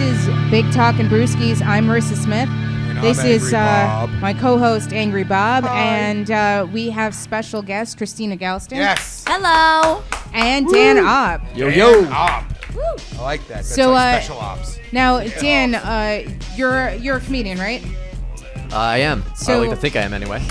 is Big Talk and Brewskis. I'm Maryssa Smith. And this I'm is Angry my co-host, Angry Bob. Hi. And we have special guest, Christina Galston. Yes. Hello. And Dan Opp. Yo, yo. Op. I like that. That's So, like special ops. Now, Dan, you're a comedian, right? I am. So- I like to think I am anyway.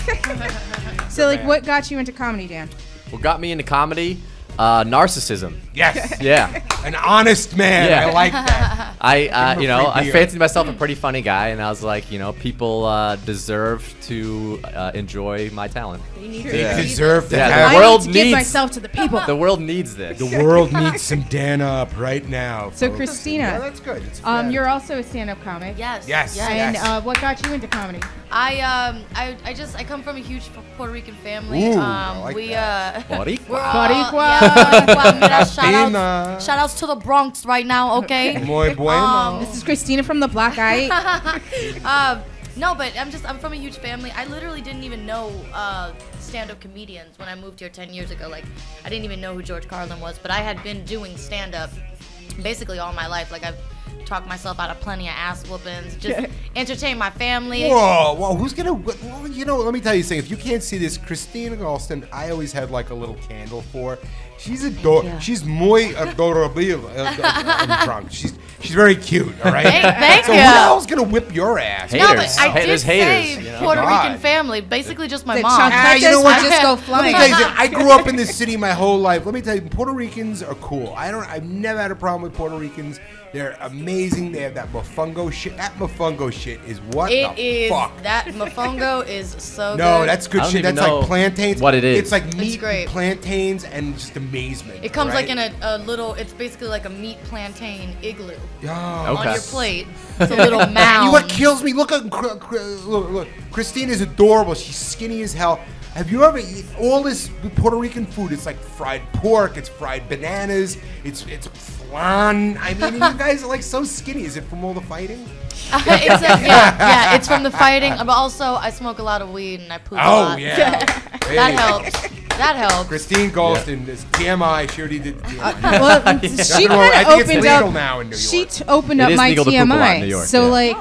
So, like, what got you into comedy, Dan? What got me into comedy? Narcissism. Yes. Yeah. An honest man. Yeah. I like that. I Give him a free I beer. fancied myself a pretty funny guy, and I was like, people deserve to enjoy my talent. They deserve to Yeah, have. the world I need to give needs- myself to the people. The world needs this. The world needs some Dan up right now. So, folks. Christina, Yeah, that's good. It's bad. you're also a stand-up comic. Yes. Yes. Yes. And what got you into comedy? I come from a huge Puerto Rican family. Ooh, I like we that. Boricua. we're Boricua. Boricua. Mira, Latina. shout outs to the Bronx right now, okay? Muy bueno. This is Christina from the Black Eye. No, but I'm from a huge family. I literally didn't even know stand-up comedians when I moved here 10 years ago. Like, I didn't even know who George Carlin was, but I had been doing stand-up basically all my life. Like, I've talked myself out of plenty of ass whoopings, just entertain my family. Whoa, who's gonna? Well, let me tell you something. If you can't see this, Christina Galston, I always had like a little candle for. She's you. She's muy adorable. I'm drunk. She's very cute. All right. Thank so you. who the hell's gonna whip your ass? Haters. No, but I did There's say haters, you know? Puerto God. Rican family, basically just my The mom. chocolate you know what? just go Let me flying. tell you something. I grew up in this city my whole life. Let me tell you, Puerto Ricans are cool. I've never had a problem with Puerto Ricans. They're amazing. They have that mofongo shit. That mofongo shit is what It the is fuck. that mofongo is so good. No, that's good I don't shit. even That's know like plantains. what it is. It's like meat great. and plantains and just amazement. It comes like right? in a little. It's basically like a meat plantain igloo Oh. on Okay. your plate. It's a little mound. You know what kills me? Look at look. Christina's adorable. She's skinny as hell. Have you ever eaten all this Puerto Rican food? It's like fried pork. It's fried bananas. It's flan. I mean, you guys are like so skinny. Is it from all the fighting? yeah, it's from the fighting. But also, I smoke a lot of weed and I poop a lot. Oh yeah. That helps. That helps. Christine Galston is TMI. She already did TMI. Well, she wrong. I kind of think it's opened legal up. now in New She York. opened It up is my legal to poop a lot in TMI. New York, So yeah. like,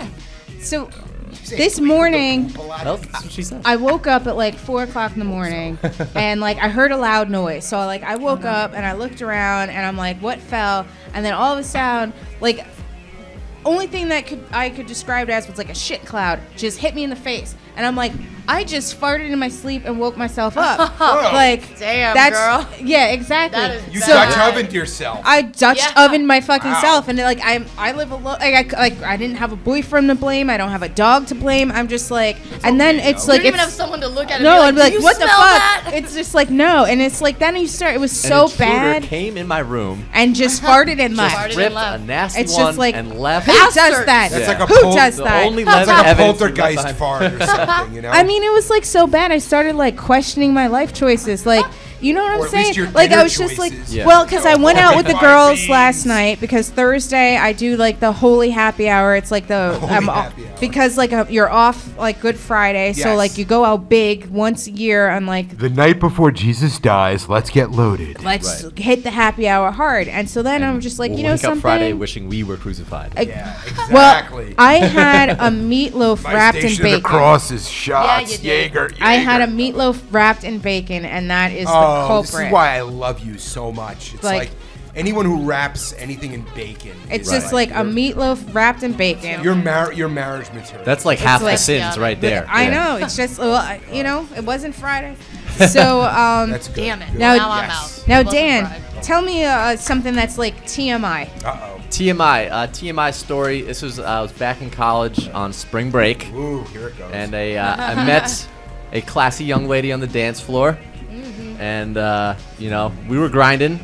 so this morning Well, that's what she said. I woke up at like 4 o'clock in the morning, and like I heard a loud noise. So like I woke up and I looked around and I'm like, what fell? And then all of a sudden, like, only thing that I could describe it as was like a shit cloud just hit me in the face. And I'm like, I just farted in my sleep and woke myself up. Like, Damn, that's, girl. Yeah, exactly. That is You So- Dutch ovened yourself. I Dutch Yeah. ovened my fucking Wow. self, and like I live alone. I didn't have a boyfriend to blame. I don't have a dog to blame. I'm just like, and then it's You like don't even it's have someone to look at. no, and I'd be like, "Do you what the smell fuck? that?" It's just like no, and it's like then you start. It was An so intruder bad, came in my room, and just farted and just left. Farted and ripped a left. nasty It's one just like and left. who does Bastards. that? That's Yeah. like a Who pol- does The that? only It's level like a evidence we left poltergeist behind. fart or something, you know? I mean, it was like so bad. I started like questioning my life choices. Like, you know what Or I'm at least saying? your Like, I dinner was just like, choices. Yeah. well, because I went out with the Five girls beans. last night because Thursday I do like the holy happy hour. It's like the Holy happy hour. because like you're off like Good Friday, so Yes. like you go out big once a year on like The night before Jesus dies, let's get loaded. let's hit the happy hour hard. And so then I'm just like, We'll you know wake something. up Friday wishing we were crucified. Yeah, Well, exactly. I had a meatloaf My wrapped in station of bacon. the cross is shots. you did. Jaeger. I had a Jaeger. meatloaf wrapped in bacon, and that is the Oh, culprit. this is why I love you so much. It's Like- like anyone who wraps anything in bacon. It's is just like a meatloaf wrapped in bacon. your marriage material. That's like half like- the sins Yeah. right there. I Yeah. know. It's just, well, you know, it wasn't Friday. So, That's good. Damn it. Good. Now- Now I'm Yes. out. now, It wasn't Dan, fried. tell me something that's like TMI. Uh-oh. TMI story. This was I was back in college on spring break, Ooh, here it goes. and I met a classy young lady on the dance floor, and we were grinding,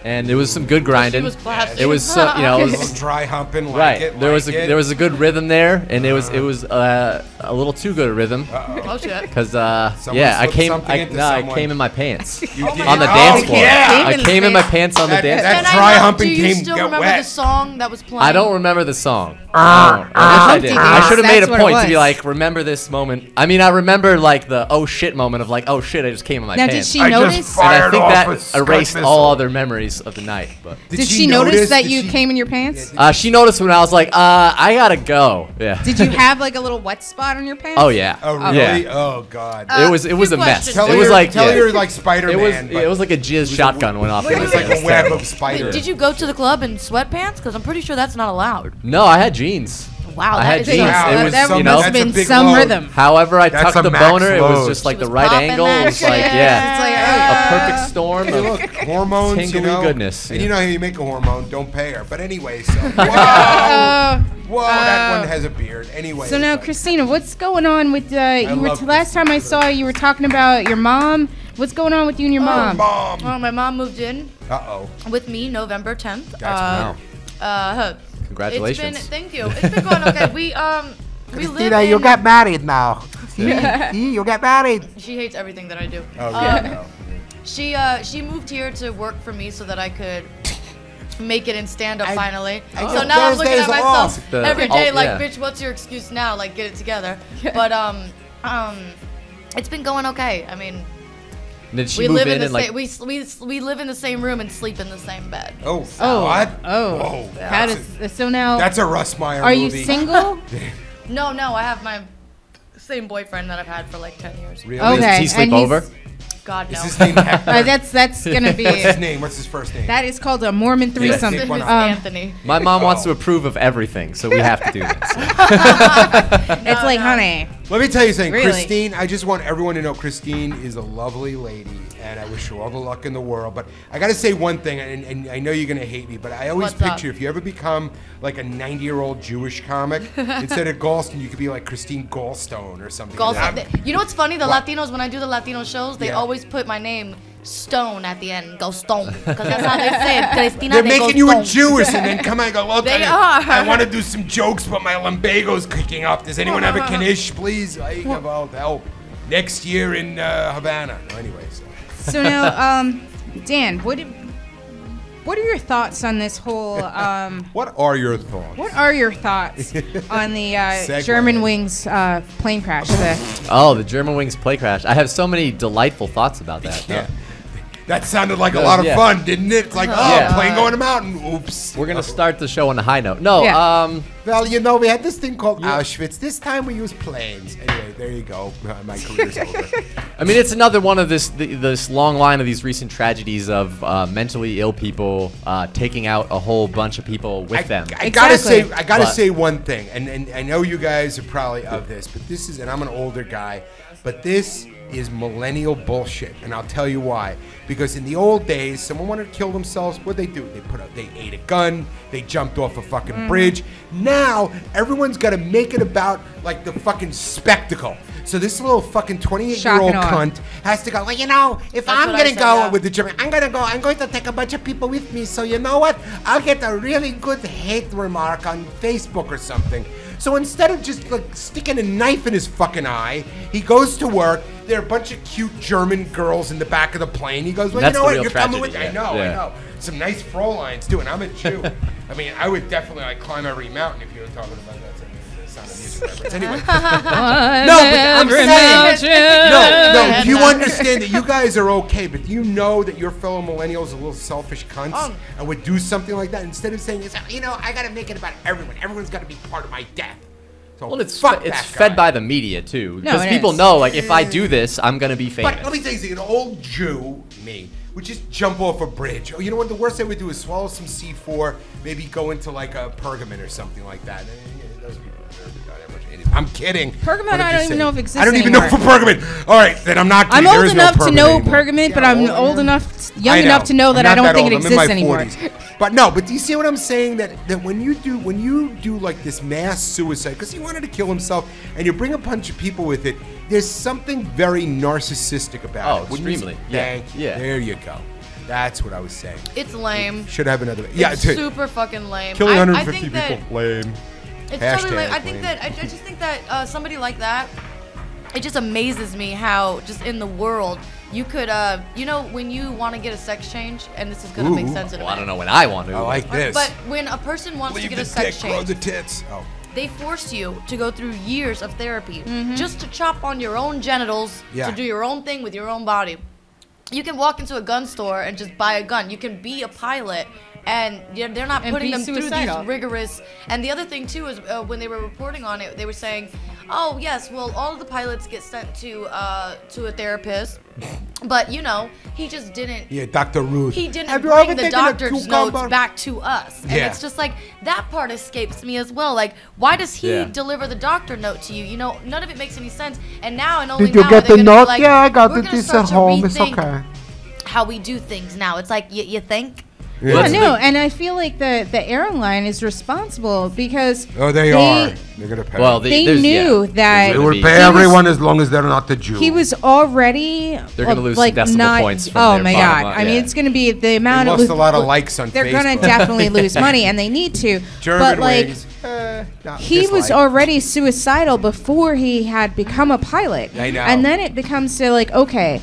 and it was some good grinding. was classy. It was so, it was Just dry humping, like right. it, There like was a good rhythm there, and it was a little too good a rhythm. Oh shit. Cause Someone I slipped came something into I someone. came in my pants You did. on the Oh, dance floor. yeah. I came in my pants on the That- dance that- floor. Can I dry know, humping do you came still get remember wet. the song that was playing? I don't remember the song. No, I wish I did. Humpty I Dance, should have made a that's what it point to be was. like, remember this moment. I mean, I remember like the oh shit moment of like, oh shit, I just came in my Now, did pants. she I just notice? fired And I think off that a Scud erased missile. all other memories highs of the night. But Did she notice that you came in your pants? she noticed when I was like, I gotta go. Yeah. Did you have like a little wet spot on your pants? Oh yeah. Oh really? Yeah. Oh god. It was a mess. questions. It was like tell her like Spider-Man. it was like a jizz shotgun went off. It was like a web of spiders. Did you go to the club in sweatpants? Because I'm pretty sure that's not allowed. No, I had jeans. Wow, I that had is jeans. Wow, It was, that you must know, have been That's a big some load. rhythm. however I That's tucked a the max boner, it was load. just like She the was right popping angle. that It was like, shit. yeah, It's like, a perfect storm. Hey, of look, hormones, you tingly know. goodness. And Yeah. you know how you make a hormone, don't pay her. But anyway, so whoa, that one has a beard. Anyway. So now, Christina, what's going on with love last time I saw you were talking about your mom. What's going on with you and your mom? Mom. Well, my mom moved in Uh-oh. with me November 10th. That's wow. Congratulations. Thank you. It's been going okay. We live Christina, in. you got married now. See, you got married. She hates everything that I do. Oh, yeah. She moved here to work for me so that I could make it in stand-up I- finally. I So get now I'm looking at Thursdays myself off. every day like, Yeah. bitch, what's your excuse now? Like, get it together. But it's been going okay. I mean, Did she we move live in in the and like? same we live in the same room and sleep in the same bed. Oh, Oh, what? oh. Whoa. How so now? That's a Russ Meyer Are you movie. single? No, I have my same boyfriend that I've had for like 10 years. Really? Okay. Does he sleep and he's- over? God Is no. his name Hector? That's gonna be. What's his name? What's his first name? That is called a Mormon threesome. take one It's out. Anthony. My mom wants to approve of everything, so we have to do this. It's like, honey. Let me tell you something, Really? Christine. I just want everyone to know Christine is a lovely lady, and I wish her all the luck in the world. But I got to say one thing, and I know you're gonna hate me, but I always What's up? picture if you ever become like a 90-year-old Jewish comic, instead of Galston, you could be like Christine Gallstone or something. Galston. You know what's funny? The What? Latinos, when I do the Latino shows, they Yeah. always put my name Stone at the end. Go Stone. Because that's how they say it. Christina They're de making you a Gostone. Jewish, and then come on and go, look, They I are. want to do some jokes, but my lumbago's kicking up. Does anyone have a Knish, please? I give out help. Next year in Havana. No, anyway, so. So now, Dan, what are your thoughts on this whole? What are your thoughts? What are your thoughts on the Segue. German Wings plane crash? Oh, the German Wings play crash. I have so many delightful thoughts about that. Yeah. That sounded like a lot of Yeah. fun, didn't it? It's like, Yeah. plane going to mountain. Oops. We're gonna start the show on a high note. No, Yeah. Well, you know, we had this thing called Auschwitz. This time we use planes. Anyway, there you go. My career's over. I mean, it's another one of this long line of these recent tragedies of mentally ill people taking out a whole bunch of people with them. I gotta Exactly. say, I gotta But- say one thing, and I know you guys are probably of this, but this is, and I'm an older guy, but this is millennial bullshit, and I'll tell you why. Because in the old days, someone wanted to kill themselves. What'd they do? They ate a gun. They jumped off a fucking bridge. Now everyone's got to make it about like the fucking spectacle. So this little fucking 28-year-old Shock and awe. cunt has to go. Well, you know, if That's I'm what I gonna said, go yeah. with the German, I'm going to take a bunch of people with me. So you know what? I'll get a really good hate remark on Facebook or something. So instead of just like sticking a knife in his fucking eye, he goes to work. There are a bunch of cute German girls in the back of the plane. He goes, well, That's you know the what? real You're coming with tragedy, me. I yeah. know. Some nice Fräuleins too, and I'm a Jew. I mean, I would definitely like climb every mountain if you were talking about that. It's not a music reference. Anyway. No, but I'm saying, no, you understand that you guys are okay, but do you know that your fellow millennials are little selfish cunts and would do something like that instead of saying, you know, I got to make it about everyone. Everyone's got to be part of my death. So Well, it's fuck it's that fed guy. by the media too, No, because it people is. know like if I do this, I'm gonna be famous. But let me tell you something, an old Jew, me, would just jump off a bridge. Oh, you know what? The worst I would do is swallow some C4, maybe go into like a Pergamon or something like that. Those people deserve to die that much. I'm kidding. Pergamon, But I'm I just don't even know if it exists I don't even know for anymore. Pergamon. All right, then I'm not I'm kidding. There old is no enough to Pergamon know anymore. Pergamon, but Yeah, I'm well, old enough, young I enough to know that I'm I don't not think that it old. I'm in exists my anymore. 40s. But no, but do you see what I'm saying? That when you do like this mass suicide, because he wanted to kill himself, and you bring a bunch of people with it, there's something very narcissistic about Oh, it. Wouldn't you extremely. say? Yeah. Thank you. Yeah. There you go. That's what I was saying. It's lame. Should have another. Yeah, It's super fucking lame. killing I 150 think that people. Lame. It's Hashtag totally lame. I lame. think that I just think that somebody like that, it just amazes me how just in the world you could you know, when you want to get a sex change, and this is gonna make Ooh. sense in a well, I don't minute. know when I want to. I like this. But when a person wants to Leave get the a sex dick, grow change, the tits. Oh. they force you to go through years of therapy just to chop on your own genitals Yeah. to do your own thing with your own body. You can walk into a gun store and just buy a gun. You can be a pilot, and they're not putting them through these rigorous. And the other thing too is when they were reporting on it, they were saying, "Oh yes, well all of the pilots get sent to a therapist, but you know he just didn't." Yeah, Dr. Ruth. He didn't bring the doctor's notes back to us, and it's just like that part escapes me as well. Like, why does he deliver the doctor note to you? You know, none of it makes any sense. And now and only Did you now get are they the gonna note? be like, Yeah, I got we're it. gonna It's start at to home. It's rethink okay. how we do things now. It's like you think. Yeah, no, and I feel like the airline is responsible because they are. They're gonna pay. Well, they knew that they will pay everyone as long as they're not the Jew. He was already they're gonna lose like decimal points. From oh their my bottom god! line. I mean, it's gonna be the amount they of lost a lot of likes on they're Facebook. gonna definitely lose money, and they need to. German but like wings, he was already suicidal before he had become a pilot. I know. And then it becomes to like, okay,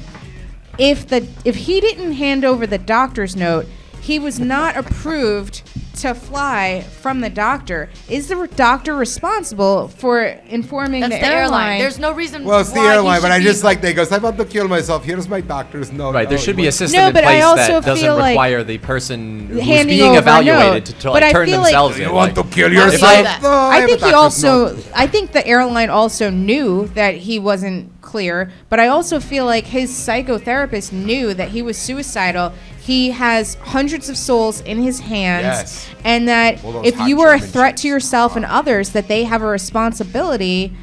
if he didn't hand over the doctor's note, he was not approved to fly from the doctor. Is the doctor responsible for informing the airline? There's no reason. Well, it's the airline, but I just like they goes, I'm about to kill myself. Here's my doctor's note. Right, there should be a system No, in but I place also that doesn't feel like require the person who's handing being over a evaluated note. to But I turn feel themselves like- in. You want to kill I yourself? say that. No, I think he also. note. I think the airline also knew that he wasn't clear, but I also feel like his psychotherapist knew that he was suicidal. He has hundreds of souls in his hands, Yes. and that All those if hot you are a German threat chicks. to yourself and others, that they have a responsibility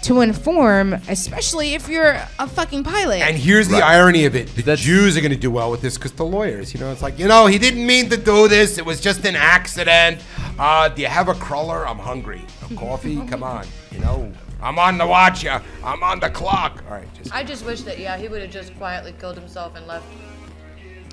to inform, especially if you're a fucking pilot. And here's the irony of it. The Jews are going to do well with this because the lawyers, it's like, he didn't mean to do this. It was just an accident. Do you have a cruller? I'm hungry. A coffee? Come on. I'm on the watch. I'm on the clock. All right. I just wish that he would have just quietly killed himself and left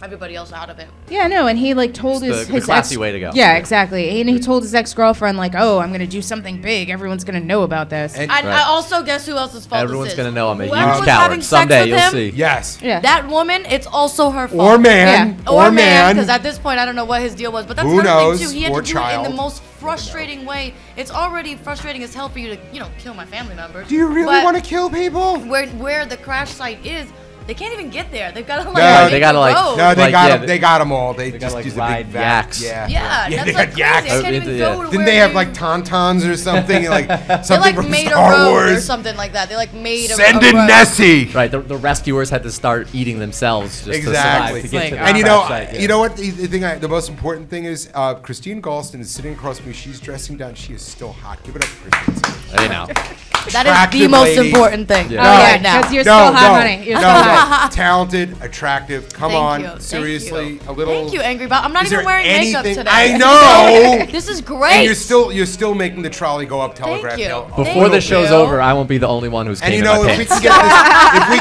everybody else out of it. Yeah, no, and he told It's his the classy way to go. Yeah, exactly. And he told his ex-girlfriend "Oh, I'm gonna do something big. Everyone's gonna know about this." And I also guess who else's fault Everyone's this is. gonna know I'm a huge Whoever was coward. having sex Someday with you'll him, see. Yes. Yeah. That woman, it's also her fault. Or man. Yeah. Or man, because at this point I don't know what his deal was, but that's Who another knows? thing too. He had Or to do it in child. the most frustrating way. It's already frustrating as hell for you to, kill my family members. Do you really want to kill people? Where the crash site is? They can't even get there. They've got to No, make they gotta, a like- road. No, they Like, got yeah, them. They got them all. They just gotta, use like, a big ride vac. yaks. Yeah, they that's got like crazy. yaks. I can't even Yeah. go to Didn't where they have you- like tauntauns or something? Like They something like from made Star a road Wars? or something like that. They like made Send a in road. Nessie. Right, the rescuers had to start eating themselves just Exactly. to survive to get to the And crash site, yeah. you know what? The most important thing is Christine Galston is sitting across from me. She's dressing down. She is still hot. Give it up for Christine. Hey, now. That is the Attractive most lady. important thing. Yeah. Oh yeah, right now. because you're still hot, honey. You're still hot. Talented, attractive. Come Thank on, you. Thank seriously, you. a little. Thank you, Angry Bob. I'm not Is even there wearing makeup anything- today. I know. This is And great. you're still making the trolley go up Telegraph you. Hill. Before the Thank show's you. over, I won't be the only one who's And came you in know, my if we pants.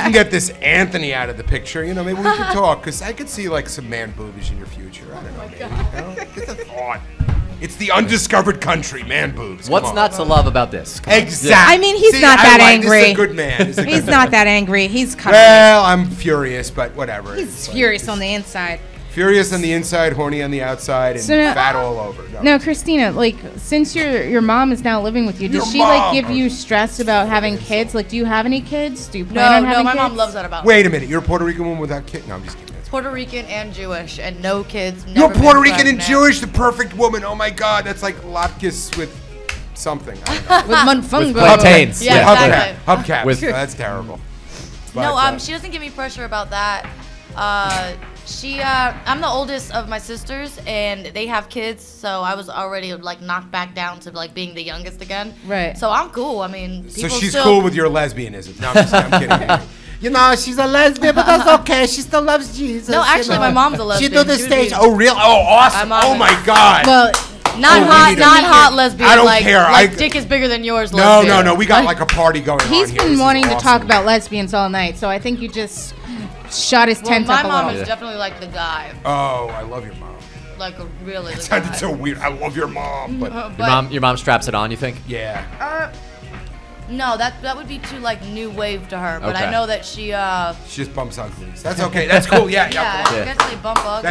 can get this Anthony out of the picture, maybe we could talk. Because I could see like some man boobies in your future. I don't know, maybe. Get the thought. It's the undiscovered country, man boobs. Come What's on. not to love about this? Come on. Exactly. I mean, he's See, not that I like- angry. This is a good man. This is a He's good not man. that angry. He's coming. Well, I'm furious, but whatever. He's It's like- furious on the inside. Furious on the inside, horny on the outside, and So now- fat all over. No, Christina, since your mom is now living with you, does Your she mom. give you stress about having kids? Do you have any kids? Do you plan on No, having my kids? mom loves that about me. Wait a minute. You're a Puerto Rican woman without kids? No, I'm just kidding. That's Puerto Rican and Jewish and no kids. You're never been Puerto Rican and pregnant. Jewish, the perfect woman. Oh my God, that's like latkes with something. I don't know. With Monfungo. plantains. Yeah, Yeah. exactly. Hubcaps. With- That's terrible. No, But, she doesn't give me pressure about that. I'm the oldest of my sisters, and they have kids, so I was already knocked back down to being the youngest again. Right. So I'm cool. I mean, So people she's still, cool with your lesbianism. No, I'm kidding. She's a lesbian, but that's okay. She still loves Jesus. No, actually, my mom's a lesbian. She do the She would stage. be- Oh, real? Oh, awesome. My mom Oh is- my God. Well, Not Oh, we hot, need a- not hot lesbian. I don't like, care. Like dick is bigger than yours. No, lesbian. no. We got like a party going on he's here. This been is wanting to awesome. talk about lesbians all night, so I think you just shot his Well, tent my up a mom little. is definitely like the guy. Oh, I love your mom. Like really the It guy. sounded so weird. I love your mom, but But Your mom straps it on, you think? yeah. No, that would be too like new wave to her. But Okay. I know that she She just bumps uglies. That's okay. That's cool. Yeah, yeah, come on. I guess they bump uglies.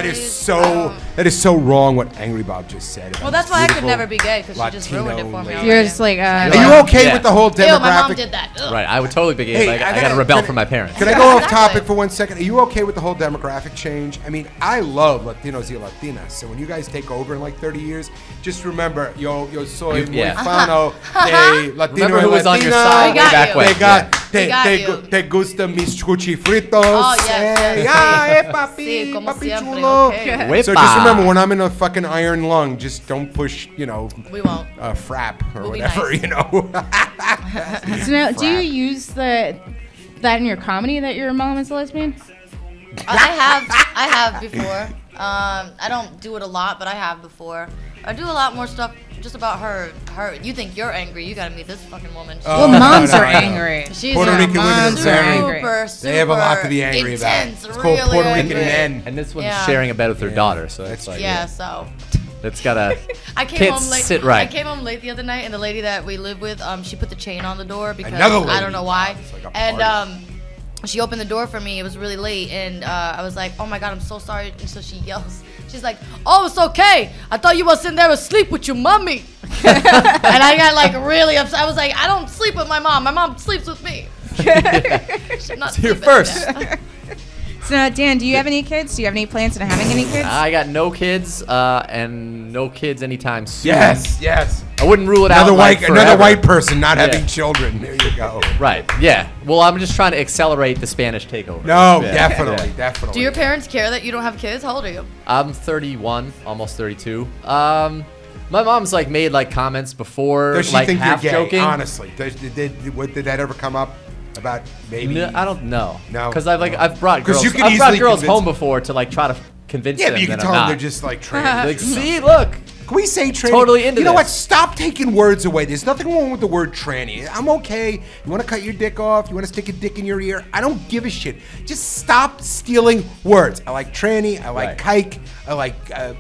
That is so wrong what Angry Bob just said. about Well, that's why I could beautiful never be gay because she just ruined it Latino for me. lady. You're just like, Are you okay Yeah. with the whole demographic? Ew, my mom did that. Ugh. Right, I would totally be gay. Hey, but I I gotta gotta- rebel can I- from my parents. Can I Yeah, go off exactly. topic for 1 second? Are you okay with the whole demographic change? I mean, I love Latinos y Latinas. So when you guys take over in like 30 years, just remember, yo soy muy Yeah. fano de Latino Remember who y was on your Latina. side We got way back you. when. Te, got, We got te, you. te gusta mis chuchifritos. Oh, yes, Hey, yes, ay, yes. papi, Sí, como papi siempre, chulo. okay. So just remember, when I'm in a fucking iron lung, just don't push, We won't. frap or We'll be whatever, nice. So now, do you use that in your comedy that your mom is a lesbian? I have before. I don't do it a lot, but I have before. I do a lot more stuff just about her. You think you're angry? You gotta meet this fucking woman. Well, no, moms no, are no. angry. She's Puerto a Rican women are moms very angry. super They have a lot to be angry about. intense, It's called really Puerto Rican angry. men. And this one's Yeah. sharing a bed with her Yeah. daughter, so That's it's like Yeah, so it's gotta I came can't home late. sit right. I came home late the other night, and the lady that we live with, she put the chain on the door because Another I lady. don't know why. It's like a And party. she opened the door for me. It was really late, and I was like, "Oh my God, I'm so sorry." And so she yells. She's like, "Oh, it's okay. I thought you was sitting there asleep with your mommy." And I got like really upset. I was like, "I don't sleep with my mom. My mom sleeps with me." Should not Here sleep first. with her. So now, Dan, do you have any kids? Do you have any plans on having any kids? I got no kids and no kids anytime soon. Yes. I wouldn't rule it Another out. like, another forever. white person not having Yeah. children. There you go. Right. Yeah. Well, I'm just trying to accelerate the Spanish takeover. No, Yeah. definitely, Yeah. definitely. Do your parents care that you don't have kids? How old are you? I'm 31, almost 32. My mom's like made like comments before, Does she like think half you're gay? joking. Honestly, did that ever come up about maybe? No, I don't know. No? Because I've brought 'Cause girls. you can I've brought easily girls convince home them. before to like try to convince Yeah, them but you that can I'm tell them not. they're just like trans. Like, see, look. Can we say tranny? Totally into You know this. what? Stop taking words away. There's nothing wrong with the word tranny. I'm okay. You want to cut your dick off? You want to stick a dick in your ear? I don't give a shit. Just stop stealing words. I like tranny. I like kike. I like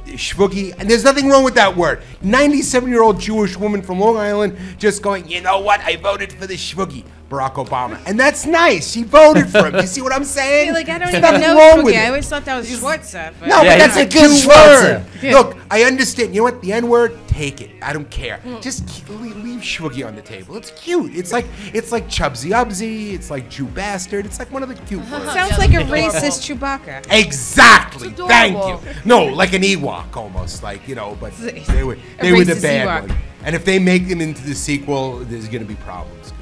shvoogie. And there's nothing wrong with that word. 97-year-old Jewish woman from Long Island just going, you know what? I voted for the shvoogie. Barack Obama. And that's nice. She voted for him. You see what I'm saying? I feel like I don't There's even nothing know wrong with Shwoogie. I it. always thought that was Schwartza. But No, Yeah, but that's a he's good like, word. Yeah. Look, I understand. You know what? The N word, take it. I don't care. Mm. Just leave Shwoogie on the table. It's cute. It's like Chubsy Ubsy. It's like Jew bastard. It's like one of the cute words. sounds like a racist Chewbacca. Exactly. It's Thank you. adorable. No, like an Ewok almost. Like, but they were A the racist bad Ewok. one. And if they make them into the sequel, there's gonna be problems.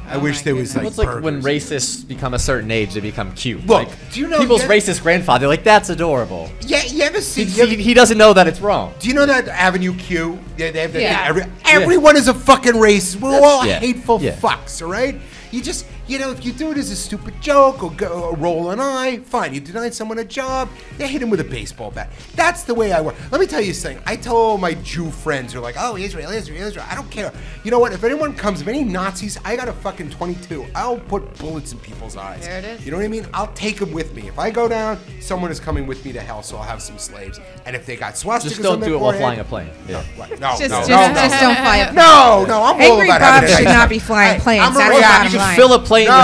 I wish there was like Well, it's like when burgers. racists become a certain age, they become cute. Look, like, do you know- people's yeah- racist grandfather? They're like, that's adorable. Yeah, you ever see? He doesn't know that it's wrong. Do you know that Avenue Q? They have that Yeah. thing. Everyone is a fucking racist. We're all Yeah. hateful Yeah. fucks, all right? You just, if you do it as a stupid joke or roll an eye, fine. You deny someone a job, they hit him with a baseball bat. That's the way I work. Let me tell you something. I tell all my Jew friends who are like, oh, Israel. I don't care. You know what? If anyone comes, if any Nazis, I got a fucking 22. I'll put bullets in people's eyes. There it is. You know what I mean? I'll take them with me. If I go down, someone is coming with me to hell, so I'll have some slaves. And if they got swastikas Just on don't their do it while forehead- flying a plane. Yeah. Right. No, Just, no, just, no, just no. don't fly a plane. No, I'm all Angry about Bob having a should nice not time. be flying planes. I'm a That's the reaction. bottom You line. should fill a plane No,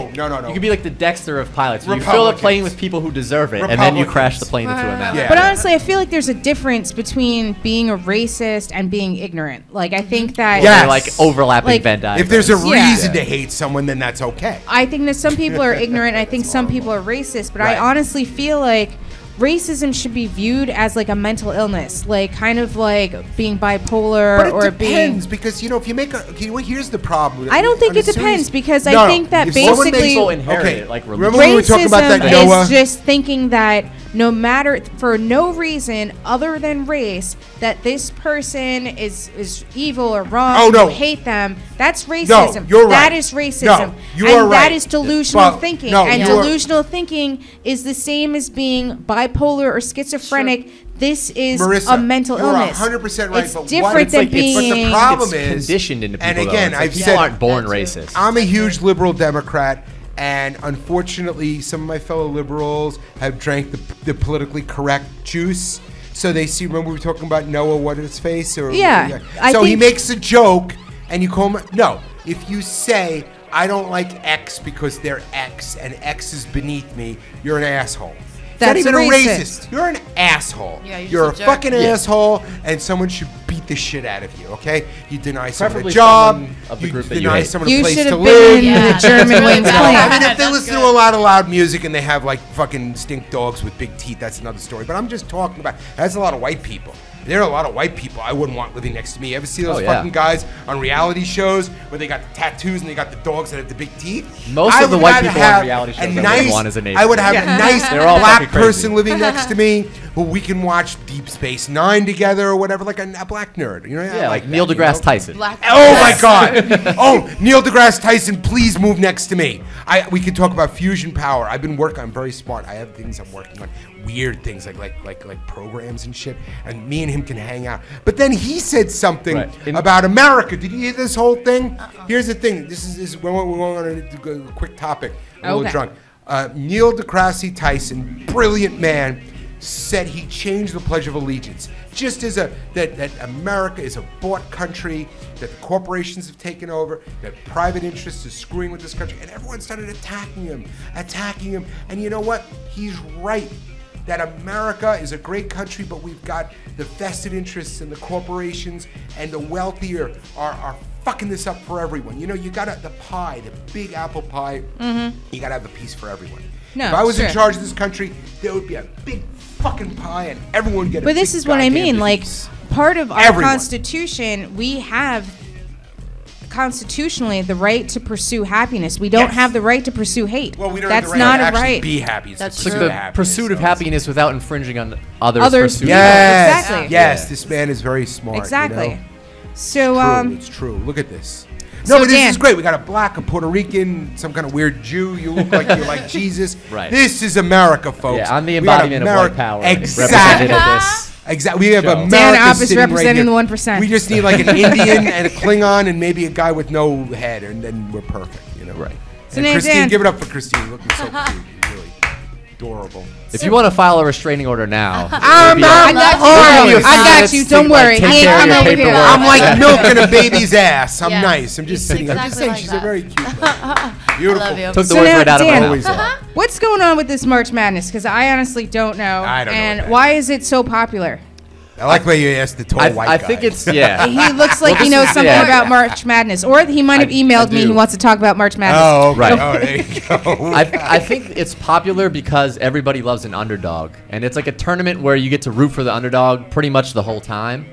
with like no. You could be like the Dexter of pilots. You fill a plane Republicans. with people who deserve it, and then you crash the plane into a mountain. Yeah. But honestly, I feel like there's a difference between being a racist and being ignorant. Like, I think that Yeah. They're like overlapping Like, Venn diagrams. If there's a Yeah. reason to hate someone, then that's okay. I think that some people are ignorant. I think some people are racist. But Right. I honestly feel like racism should be viewed as like a mental illness, like kind of like being bipolar But it or depends being. because if you make a, here's the problem. I don't think On a it depends serious- because No, I think that if someone basically people inherit Okay. it, like Remember when we were talking about that racism Noah? is just thinking that no matter for no reason other than race that this person is evil or wrong. Oh, no. You hate them. That's racism. you're right. That is racism. No, you and are that right. is delusional But- thinking. no, and you are- delusional thinking is the same as being bipolar or schizophrenic. This is Marissa, a mental you're illness. 100% right, It's but different what- than but the being. problem it's is conditioned into people. and though. again, It's like I've people said- aren't born That too. racist. I'm a huge liberal Democrat, and unfortunately, some of my fellow liberals have drank the politically correct juice. So they see. Remember we were talking about Noah, what his face, or Yeah, I So he think- makes a joke, and you call him no. if you say, I don't like X because they're X and X is beneath me, you're an asshole. That's not even racist. You're an asshole. Yeah, you're a just a jerk. fucking asshole, and someone should beat the shit out of you, okay? You deny someone a Preferably job. someone of the You group that you deny hate. someone a You place should to have live. been Yeah, the German that's wings really plant. I mean, if they That's listen good. to a lot of loud music and they have like fucking stink dogs with big teeth, that's another story. But I'm just talking about that's a lot of white people. There are a lot of white people I wouldn't want living next to me. Ever see those fucking guys on reality shows where they got the tattoos and they got the dogs that have the big teeth? Most of the white people on reality shows I wouldn't want as a neighbor. I would have a nice They're all black fucking crazy. person living next to me who we can watch Deep Space Nine together or whatever, like a black nerd. You know, Yeah, like that, Neil you deGrasse know? Tyson. Oh my God! Oh, Neil deGrasse Tyson, please move next to me. We could talk about fusion power. I've been working. I'm very smart. I have things I'm working on, weird things like programs and shit. And me and him can hang out. But then he said something about America. Did you hear this whole thing? Here's the thing. This is we're going on a quick topic. I'm a little drunk. Neil deGrasse Tyson, brilliant man, said he changed the Pledge of Allegiance. Just as that America is a bought country, that the corporations have taken over, that private interests is screwing with this country, and everyone started attacking him. And you know what? He's right. That America is a great country, but we've got the vested interests and the corporations and the wealthier are fucking this up for everyone. You know, you got the pie, the big apple pie. You got to have a piece for everyone. No, if I was in sure. charge of this country, there would be a big fucking pie and everyone would get a But this big is what I goddamn mean. Like, piece. part of our Everyone. Constitution, we have constitutionally the right to pursue happiness. We don't have the right to pursue hate. Well, we don't That's have the right not to a actually right. be happy. It's That's the It's true. like the pursuit of happiness without infringing on others' pursuit. Yes, Exactly. yes, this man is very smart. Exactly. You know? So, It's true. Look at this. So No, but this Dan- is great. We got a black, a Puerto Rican, some kind of weird Jew. You look like you're like Jesus. Right. This is America, folks. Yeah, I'm the We got embodiment of white power. Exactly. Represented at this. Exactly. We have show. America Dan Oppus sitting right representing here. the 1%. We just need like an Indian and a Klingon and maybe a guy with no head, and then we're perfect. You know. Right. So And now, Christine, Dan- give it up for Christine. Looking so cute. Really adorable. If you want to file a restraining order now, I got you. I got you. Don't worry. Take He ain't care of coming your over here. paperwork. I'm like Yeah. milking a baby's ass. I'm Yes. nice. I'm just sitting. I'm just saying Exactly she's like a very cute lady. Beautiful. I love you. Took the So words now, right out of Dan- my Always mouth. are. What's going on with this March Madness? Because I honestly don't know. I don't know And what that why is it so popular? I like the way you asked the tall white guy. I think it's yeah. He looks like he knows something about March Madness. Or he might have emailed me. do. He wants to talk about March Madness. Oh, okay. Right. Oh, there you go. I think it's popular because everybody loves an underdog, and it's like a tournament where you get to root for the underdog pretty much the whole time,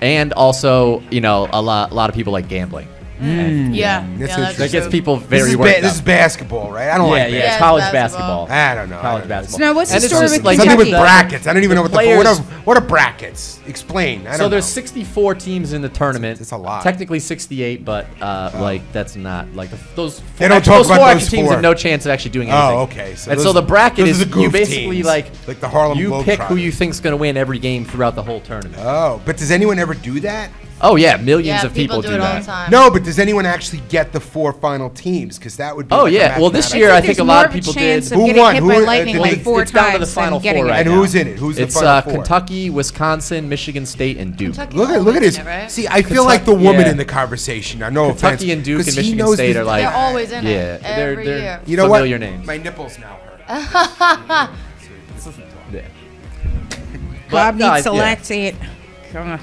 and also a lot of people like gambling. Yeah. That's That's That gets true. people This very is, worked up. this is basketball, right? I don't like yeah, that. it's college basketball. basketball. I don't know. College I don't know. basketball. So now what's the And it's story just with like Something with Kentucky? brackets. I don't even know what players- what are brackets? Explain. I don't So there's know. 64 teams in the tournament. That's a lot. Technically 68, but like that's not like those. They don't those talk about four those extra teams four. have no chance of actually doing anything. Oh, okay. So and those- so the bracket those is are the goof you basically teams, like the Harlem you pick who Globetrotters. you think's gonna win every game throughout the whole tournament. Oh, but does anyone ever do that? Oh yeah, millions Yeah, of people do it all that. the time. No, but does anyone actually get the 4 final teams? Because that would be. Oh like a yeah, well this mathematical- year I There's think a more lot of of a people chance did. of Who getting won? hit Who- by lightning it's- like 4 it's down to times the final than getting four it. right And now. who's in it? Who's the It's final four? Kentucky, Wisconsin, Michigan State, and Duke. Kentucky Look at always this. in it, right? See, I feel like the Kentucky- woman yeah. in the conversation. I know Kentucky and Duke and Michigan State are like They're always in yeah, it. Every they're year. You know familiar what? names. My nipples now hurt. Yeah. Bob no, needs to yeah. lactate. Come on.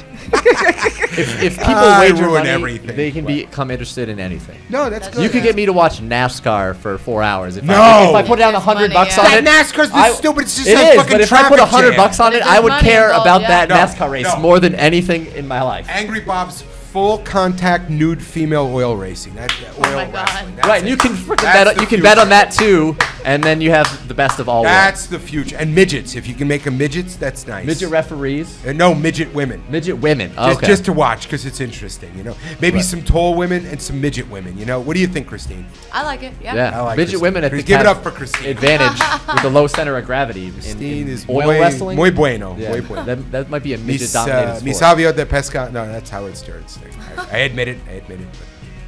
If people I wager ruin money, everything. they can become interested in anything. No, that's good. You could get me to watch NASCAR for 4 hours if No. I put down That's $100 money, bucks yeah. on it. NASCAR's I- this stupid. It's just It like is, fucking but if I put traffic jam. $100 on it, There's I would money care involved, about yeah. that No, NASCAR race no. more than anything in my life. Angry Bob's full contact nude female oil racing. That oil my God. wrestling. That's Right, and it. you can freaking That's bet. the You can bet future. on that too, and then you have the best of all worlds. That's the future. And midgets. If you can make them midgets, that's nice. Midget referees, No, midget women. midget women. Just, Okay. just to watch because it's interesting, you know. Maybe Right. some tall women and some midget women, you know. What do you think, Christine? I like it. Yeah. yeah, I like midget Christine. women. I think Give it have up for Christine. advantage with the low center of gravity. Christine in is oil muy, wrestling. muy bueno. Yeah, Muy bueno. that might be a Mi midget-dominated sport. sabio de pesca. No, that's Howard Stern's thing. I admit it. but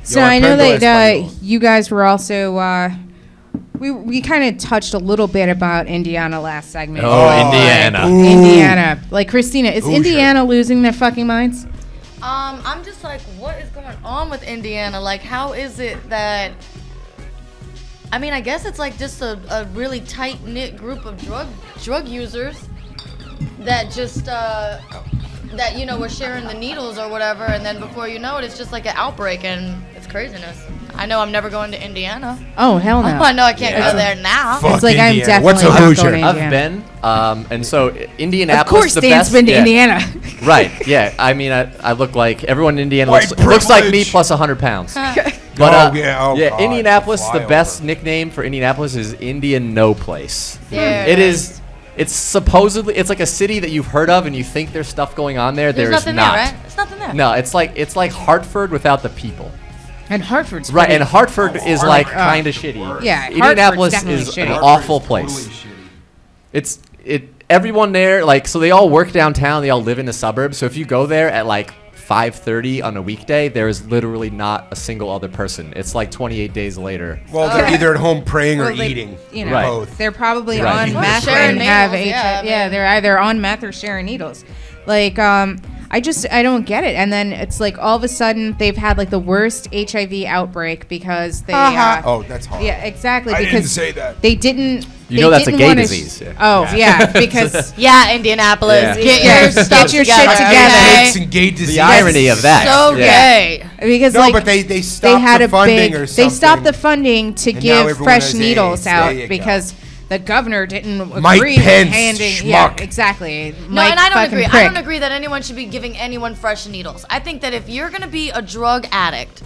So yo I know aprendo that español. you guys were also we kind of touched a little bit about Indiana last segment. Oh, Indiana. Ooh. Indiana, like Christina, is Hoosier. Indiana losing their fucking minds? I'm just like, what is going on with Indiana? Like, how is it that? I mean, I guess it's like just a really tight knit group of drug users that just that were sharing the needles or whatever, and then before you know it, it's just like an outbreak, and it's craziness. I know I'm never going to Indiana. Oh hell no! I know I can't go there now. Fuck It's like I'm Indiana. definitely What's a not Hoosier? going to I've Indiana. been, and so Indianapolis. Of course, the Dan's best, been to yeah. Indiana. Right. Yeah. I mean, I look like everyone in Indiana White looks like me privilege. plus 100 pounds. But Oh, yeah, God, Indianapolis. it's a The best flyover. nickname for Indianapolis is Indian No Place. Yeah, It nice. is. It's supposedly like a city that you've heard of and you think there's stuff going on there. There's There's nothing not. there, right? It's nothing there. No, it's like Hartford without the people. And Hartford's Right, pretty- and Hartford is like kind of shitty. Yeah, Hartford's Indianapolis definitely is shitty. an Hartford awful place. It's everyone there so they all work downtown, they all live in the suburbs. So if you go there at like 5:30 on a weekday, there is literally not a single other person. It's like 28 days later. Well, they're either at home praying or Well, they- eating. Right. Both. They're probably Right. on Or meth sharing and have needles, yeah, HIV. I Yeah, mean- they're either on meth or sharing needles. Like, I don't get it. And then it's like all of a sudden they've had like the worst HIV outbreak because they. Oh, that's hard. Yeah, exactly. I Because didn't say that. they didn't. You they know that's a didn't gay wanna disease, yeah. Oh yeah, because Yeah, Indianapolis. Yeah. Get Yeah. your stuff Get your shit together. together. okay? AIDS and gay disease. The irony of that. So Yeah. gay. because No, like but they stopped had the a funding big. or They something. stopped the funding to And now give everyone fresh has needles AIDS. out There you go. because the governor didn't agree Mike with Pence, handing. schmuck. Yeah, exactly. No, and I don't agree. I Prick. don't agree that anyone should be giving anyone fresh needles. I think that if you're going to be a drug addict,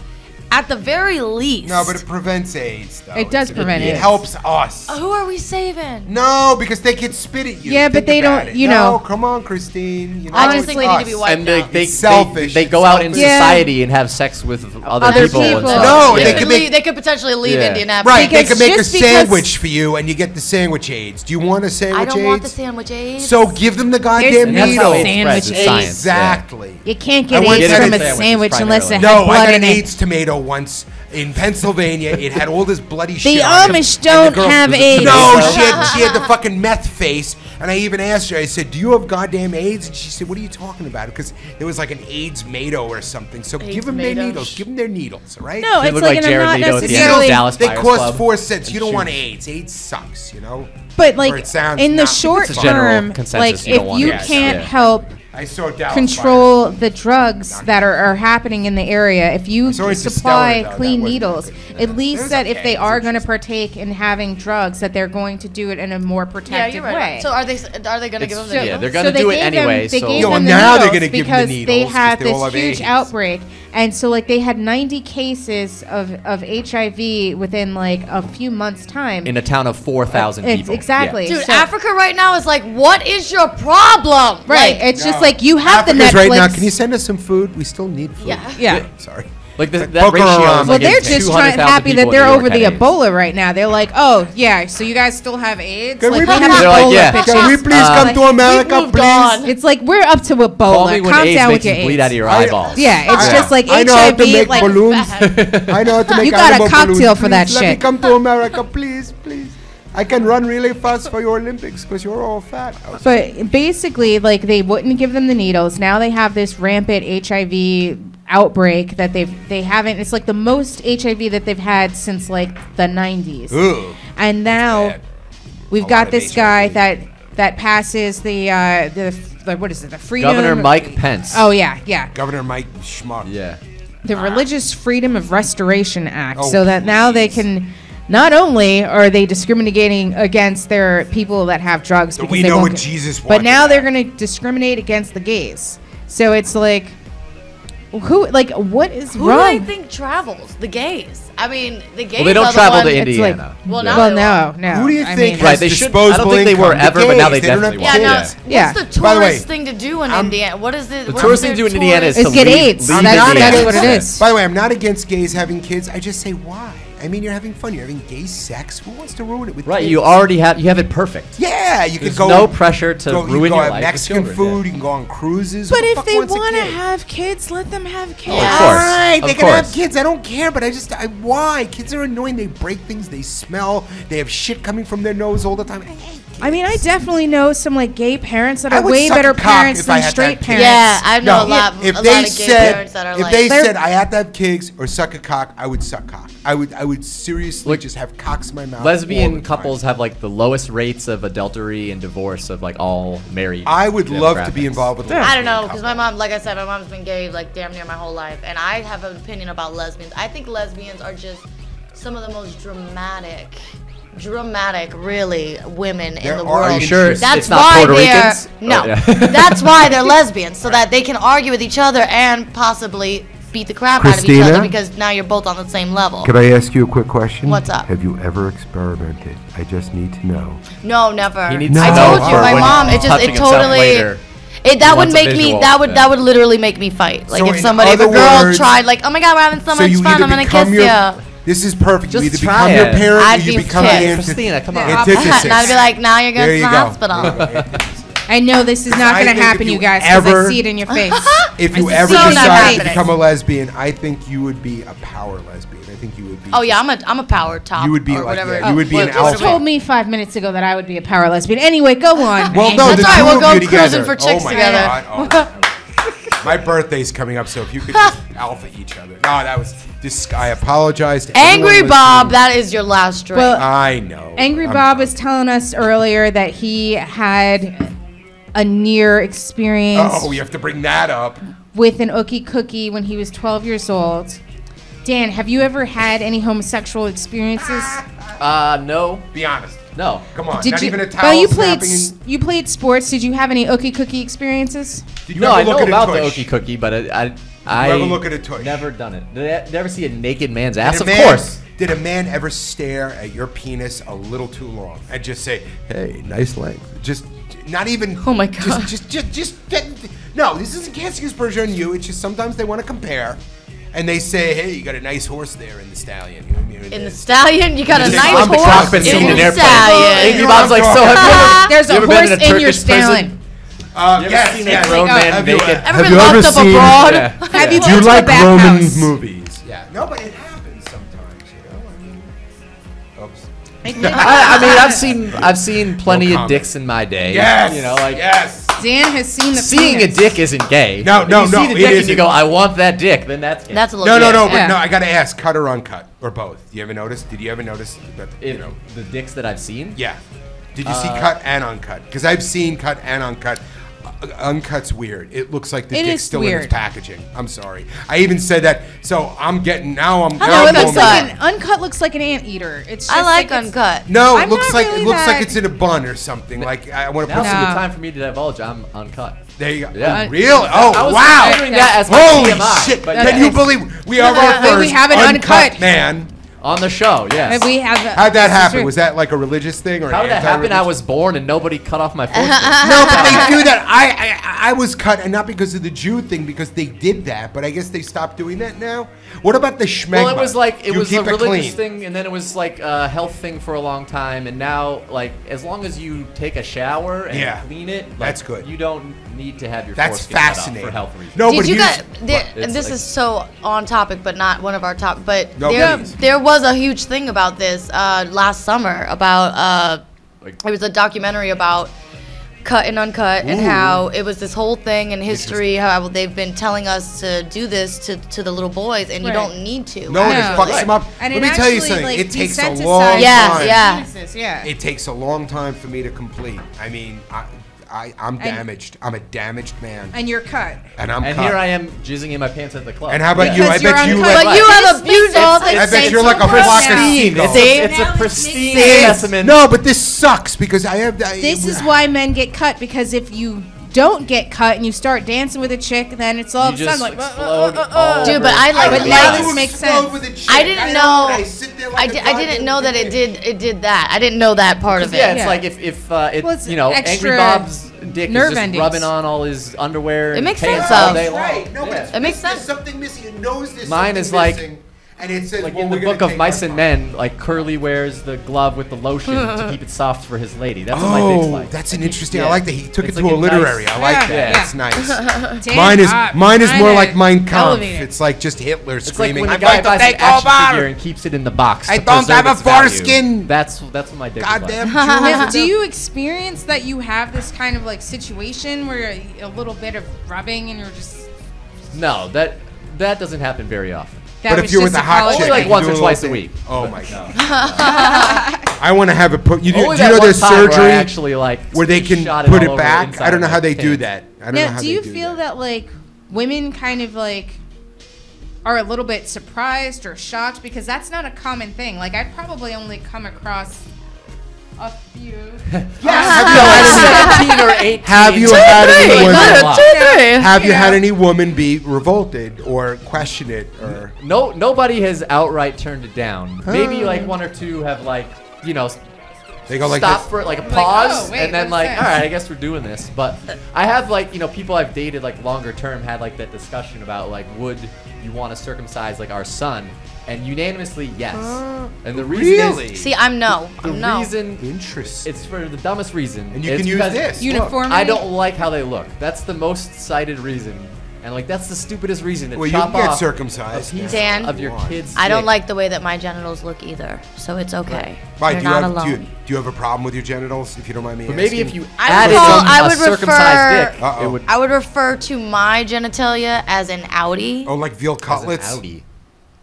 at the very least. No, but it prevents AIDS, though. It does prevent It AIDS. helps us. Who are we saving? No, because they could spit at you. Yeah, but Think they about don't- it. you No, know. come on, Christine. You know, I just think it's we need to be us. wiped And out. they It's selfish. They It's go out in selfish. Yeah. society and have sex with other Other people. people. And stuff. No, they, they could could make- they could potentially leave Yeah. Indianapolis. Right, they Because could make a just because- sandwich for you, and you get the sandwich AIDS. Do you want a sandwich I don't AIDS? want the sandwich AIDS. So give them the goddamn There's And that's needle. how AIDS Sandwich spreads. It's AIDS. science. Exactly. You can't I get went AIDS to from the a sandwiches sandwich unless it primarily. has No, I blood got in an it. AIDS tomato once in Pennsylvania. It had all this bloody The shit on it. Amish And the don't girl- have AIDS. No, she had the fucking meth face. And I even asked her, I said, do you have goddamn AIDS? And she said, what are you talking about? Because there was like an AIDS tomato or something. So give them their AIDS-mato. needles. Give them their needles, all right? No, They it's look like, like and I'm Jared not Leto at the end of necessarily. Dallas They Buyers cost Club 4 cents. You and don't want shoot. AIDS. AIDS sucks, you know? But Or like it sounds in the not- short It's a general term, consensus like you don't if want you AIDS, can't yeah. help I saw Dallas control Buyers. the drugs that are happening in the area, if you saw Interstellar, supply though. That clean wasn't needles, good. at It least was that if okay. they It was are going to interesting. partake in having drugs, that they're going to do it in a more Yeah, protected you're way. right. So are they going to give them the So- needles? Yeah, they're so gonna they do it gave anyway, They so- gave Yeah, well, them the now they're needles gonna give them the because needles they 'cause had they all this have huge AIDS. outbreak, and so like they had 90 cases of HIV within like a few months' time. In a town of 4,000 people. Exactly. Dude, So- Africa right now is like, what is your problem? Right. Like, It's just like you have the Africa's Netflix. right now. Can you send us some food? We still need food. Yeah. Yeah. Sorry. Like that Boko ratio Haram. is Well, like they're it's just 200,000 happy that people they're in New over York the had AIDS. Ebola right now. They're like, oh yeah, so you guys still have AIDS? Can like, we we have please- They're like, Ebola yeah. pictures. Can we please come to America, moved please? on. It's like we're up to Ebola. Call me when Calm AIDS down makes with your you bleed AIDS. out of your I- eyeballs. Yeah, it's I- just like I know how to HIV. make Like, balloons. I know how to make You got a animal cocktail balloons. for that Please, Let me shit. come to America, please, please. I can run really fast for your Olympics because you're all fat. but basically, like they wouldn't give them the needles. Now they have this rampant HIV outbreak that they haven't. It's like the most HIV that they've had since like the 90s. Ugh. And now bad. we've A got lot of this guy HIV. that passes the what is it? The freedom. Governor Mike Pence. Oh yeah, yeah. Governor Mike Schmuck. Yeah. The Religious Freedom of Restoration Act, Oh, so that now they please. can. Not only are they discriminating against their people that have drugs, So because we they know won't what get- Jesus but wanted. now they're going to discriminate against the gays. So it's like, who? Like, what is Who wrong? do they think travels? The gays. I mean, the gays. Well, they don't are the travel ones- to It's like- Indiana. Well, now Well, they will. no. Who do you I think mean, Right, has they should- disposable I don't think they were income? ever, The but now gays, they don't definitely have Yeah, will. kids. no. Yeah. What's the By the way, tourist thing to do in I'm- Indiana? What is it? The what tourist is thing to their do in Indiana is tourist- Is to get leave- AIDS. leave That's Indiana. what it is. By the way, I'm not against gays having kids. I just say why. I mean, you're having fun. You're having gay sex. Who wants to ruin it with Right, kids? you already have it perfect. Yeah, you There's can go. no pressure to you ruin can go your have life with Mexican children, food. yeah. You can go on cruises. But Who the if fuck they wants a want to kid? have kids, let them have kids. Of All course. right, they Of can have course. kids. I don't care, but why? Kids are annoying. They break things. They smell. They have shit coming from their nose all the time. Hey, I mean, I definitely know some like gay parents that I are would way suck a better cock parents if I than had straight that kid. parents. Yeah, I know a lot If of they gay said, parents that are if like. they said I had to have kids or suck a cock, I would suck cock. I would seriously Look, just have cocks in my mouth. all Lesbian the couples time. have like the lowest rates of adultery and divorce of like all married. I would love to be demographics. involved with. a I don't lesbian know, because couple. my mom, like I said, my mom's been gay like damn near my whole life, and I have an opinion about lesbians. I think lesbians are just some of the most dramatic, really, women in There the are world. Are you sure it's That's not why Puerto they're Ricans? no. Oh, yeah. That's why they're lesbians, so that they can argue with each other and possibly beat the crap out of each Christina? other, because now you're both on the same level. Could I ask you a quick question? What's up? Have you ever experimented? I just need to know. No, never. He needs No. to I know told you, for my when mom. he's It just touching it himself totally. later. That He would wants a make me. visual, That would literally make me fight. Like So if in somebody, if a other girl words- tried, like, oh my god, we're having so much you fun, either I'm gonna become kiss your- you. This is perfect. Just you either try become your it. parent I'd or you be become the pissed. antithesis. Christina, come on. Antithesis. And I'd be like, now you're going There to you the go. hospital. Antithesis. I know this is not I going to think happen, if you you guys, because I ever- see it in your face. If you I ever see it in your decide to face. become a lesbian, I think you would be a power lesbian. I think you would be. Oh yeah, I'm a power top. You would be or like, whatever. yeah, you would be an You alpha. just told me 5 minutes ago that I would be a power lesbian. Anyway, go on. Well, no, That's the all right, two we'll of go you cruising together. for chicks oh my together. God. Oh my God. My birthday's coming up, so if you could just alpha each other. No, that was this. I apologize to Angry everyone Bob, listening. that is your last drink. Well, I know. Angry I'm Bob sorry. was telling us earlier that he had a near experience Oh, we have to bring that up. with an ookie cookie when he was 12 years old. Dan, have you ever had any homosexual experiences? No. Be honest. No. Come on. Did Not you? even a towel Well, you played snapping in- you played sports. Did you have any ookie cookie experiences? Did you No, ever I know look at a about the tush? Okie Cookie, but I ever look at a tush? Never done it. Did I ever see a naked man's Did ass? a Of man- course. Did a man ever stare at your penis a little too long and just say, "Hey, nice length"? Just not even. Oh my God. Just. No, this isn't casting aspersion on you. It's just sometimes they want to compare, and they say, "Hey, you got a nice horse there in the stallion." You know what I mean? in the stallion, you got a It's nice like on the horse cockpit scene in in the airplane. stallion. Angry Bob's like, so have you ever? There's you a ever been horse in a in your Turkish prison? stallion. You ever Yes, seen yes. a grown Like, man have you- naked? Ever Have been you locked ever up seen- abroad? Yeah. Have you Do been you to like a Roman bathhouse? movies? Yeah. No, but it happens sometimes. You know. I mean, oops. I mean, I've seen plenty No of comment. dicks in my day. Yes. You know, like yes. Dan has seen the seeing penis. a dick isn't gay. No, If no, you no, see the it dick and isn't. you go, I want that dick, then that's gay. That's a little No, bit. but Yeah. no. I gotta ask, cut or uncut or both? You ever notice? Did you ever notice that? You If know. the dicks that I've seen. Yeah. Did you see cut and uncut? Because I've seen cut and uncut. Uncut's weird. It looks like the It dick's is still in weird. its packaging. I'm sorry. I even said that. So I'm getting now. I'm No, now it I'm looks going like back. an uncut. Looks like an anteater. It's. Just I like it's- uncut. No, it I'm looks not like really it looks like that- it's in a bun or something. Like I want to Now's put a No. good time for me to divulge. I'm uncut. There you go. Yeah. Oh, really? Oh, I was wow. considering that as my Holy TMI, shit. but Can yeah. you believe we are our We first have an uncut. man? On the show, yes. We have. How'd that this is happen? true. Was that like a religious thing or How did that happen? I anti-religious? was born and nobody cut off my foreskin. No, but they do that. I was cut, and not because of the Jew thing, because they did that. But I guess they stopped doing that now. What about the schmegma? Well, it was like it You was a keep religious clean. thing, and then it was like a health thing for a long time, and now like as long as you take a shower and Yeah. clean it, like, That's good. You don't need to have your That's foreskin cut off fascinating. for health reasons. No, Did but you here's- guys? There, It's this like- is so on topic, but not one of our top. But No, there, please. there was a huge thing about this last summer about Like- it was a documentary about cut and uncut and how it was this whole thing in history. How they've been telling us to do this to the little boys, and you Right. don't need to. No, and it No, fucks like- them up. and Let it me tell you actually, something. like, It takes a desensitizes long Yeah, time. yeah. Penises, yeah. It takes a long time for me to complete. I mean, I'm damaged. I'm a damaged man, And you're cut. and I'm And cut. here I am jizzing in my pants at the club. And how about you? I Because you're bet you. uncut. Like, But you have a This makes beautiful. all the I bet sense you're like a in the world flock of now. seagulls. It's Now a it pristine makes sense. specimen. No, but this sucks because I have. This is why men get cut, because if you don't get cut and you start dancing with a chick, then it's all You of a sudden just like. explode all Dude, over. but I like- But now this makes sense. I didn't know. I didn't know that it did that. I didn't know that part of it. Yeah, it's Yeah. like if Well, it's you know, extra Angry Bob's dick is nerve just endings. rubbing on all his underwear. It and makes pants sense, all though. day long. Right. No, but Yeah. it's It makes there's sense. something missing. It knows there's Mine something is like- missing, and it says, Like well, in the we're gonna book of take Mice our and time. Men, like Curly wears the glove with the lotion to keep it soft for his lady. That's what my dick's like. That's an interesting. Yeah. I like that he took It's it like to a a nice- literary. I like Yeah, that. yeah. That's nice. Damn, Mine is more kinda like Mein Kampf. elevated. It's like just Hitler It's like screaming. when the I'm guy going to buys an take action over. figure and keeps it in the box. I to don't preserve have a its value. foreskin. That's what my dick Goddamn is like. Now, Jews. do you experience that you have this kind of like situation where a little bit of rubbing and you're just No, that doesn't happen very often. that But if was you're just with a hot college chick, Only like you once do or a twice a little week. thing. Oh But my no. god. I want to have it put. Do you Only know that one there's time where I surgery actually like where they can shot put all it over back? inside I don't know of how my they do pants. that. I don't know Now, how do they you do feel that like women kind of like are a little bit surprised or shocked because that's not a common thing? Like I've probably only come across a few. Yes. 17 or 18. Have you had any women? Yeah. Have you Yeah. had any woman be revolted or question it or? No, nobody has outright turned it down. Maybe like one or two have like, you know, They go like stop this. for like a Like, pause oh, wait, and then what's like, that? all right, I guess we're doing this. But I have like, you know, people I've dated like longer term had like that discussion about like, would you want to circumcise like our son? And unanimously, yes. And the reason Really? is See, I'm no. the I'm no. reason Interesting. it's for the dumbest reason. And you It's can use because, this. look, Uniformity? I don't like how they look. That's the most cited reason. And like that's the stupidest reason to Well, you chop can get off circumcised. a piece Dan, of your kid's I don't dick. like the way that my genitals look either, so it's okay. Right, You're do you, not have, alone. do you have a problem with your genitals, if you don't mind me But asking? maybe if you I added would call- a I would circumcised dick, Uh-oh. it would. I would refer to my genitalia as an outie. Oh, like veal as an cutlets? Audi.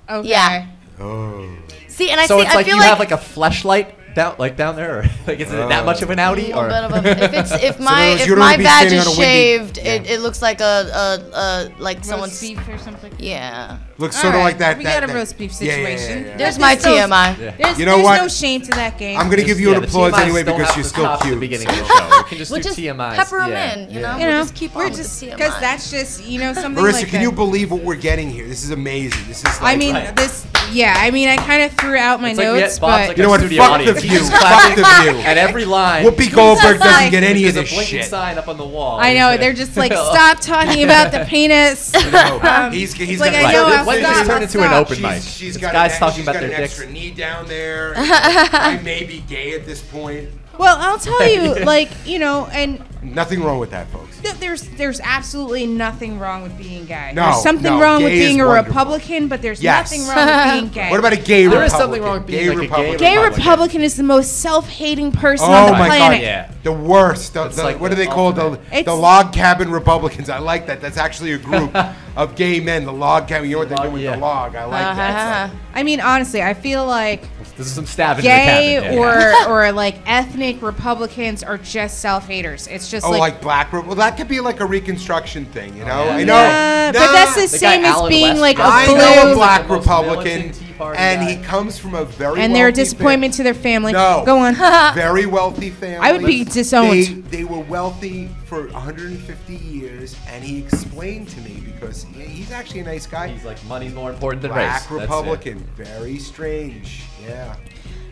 Okay. Yeah. Oh. See, and I So see. it's I like feel you like have like a fleshlight down there, or like is it that much of an Audi? a Or little bit of a- if in other words, if you don't my wanna be badge standing is on a windy- shaved, Yeah. it looks like a like Roast someone's beef or something. yeah. Looks All sort of right, like that. we that, got a that- roast beef Yeah, yeah, situation. yeah. There's my TMI. Yeah. There's, You know there's what? no shame to that game. I'm going to give you an the applause TMIs anyway don't because have you're to still stop at cute. the beginning of the show. We can just We'll do just TMIs. pepper them yeah. in, you Yeah. know. You We'll know, just keep we're on with just the TMI. because that's just something Maryssa, like can that. you believe what we're getting here? This is amazing. This is like, I mean, Right. this. Yeah, I mean, I kind of threw out my It's like we notes, had Bob's but like You know a what? studio Fuck audience. the He's view. just Fuck the clapping view. at every line. Whoopi Goldberg doesn't like- get any of There's this a blinking shit. sign up on the wall. I know they're just like, stop talking about the penis. No, he's like, got I know, I'll When did stop, this turn I'll into an stop. open mic? She's It's got guys an, talking she's about got their an dicks. extra knee down there. I may be gay at this point. Well, I'll tell you, like, and Nothing wrong with that, folks. there's absolutely nothing wrong with being gay. No, There's something no, wrong with gay is being a wonderful. Republican, but there's Yes. nothing wrong with being gay. What about a gay There Republican? is something wrong with being like a gay Republican. Gay Republican. Republican is the most self-hating person Oh on the my planet. God! Yeah. The worst. It's like What do the they call the It's- log cabin Republicans? I like that. That's actually a group of gay men. The log cabin. You know what they're doing with yeah. the log? I like that. I mean, honestly, I feel like This is some stabbing gay in the cabin. or like ethnic Republicans are just self-haters. It's just Oh, like black. Well, that could be like a Reconstruction thing. You know? yeah. I know. Yeah, but that's the The guy same as Alan being West like a was I blue. know a Like black the most Republican, militant Tea Party and guy. he comes from a very and they're a wealthy disappointment to their family. No. Go on. very wealthy family. I would be disowned. They were wealthy for 150 years, and he explained to me because he's actually a nice guy. He's like, money's more important than race. Black That's it. Republican, very strange. Yeah.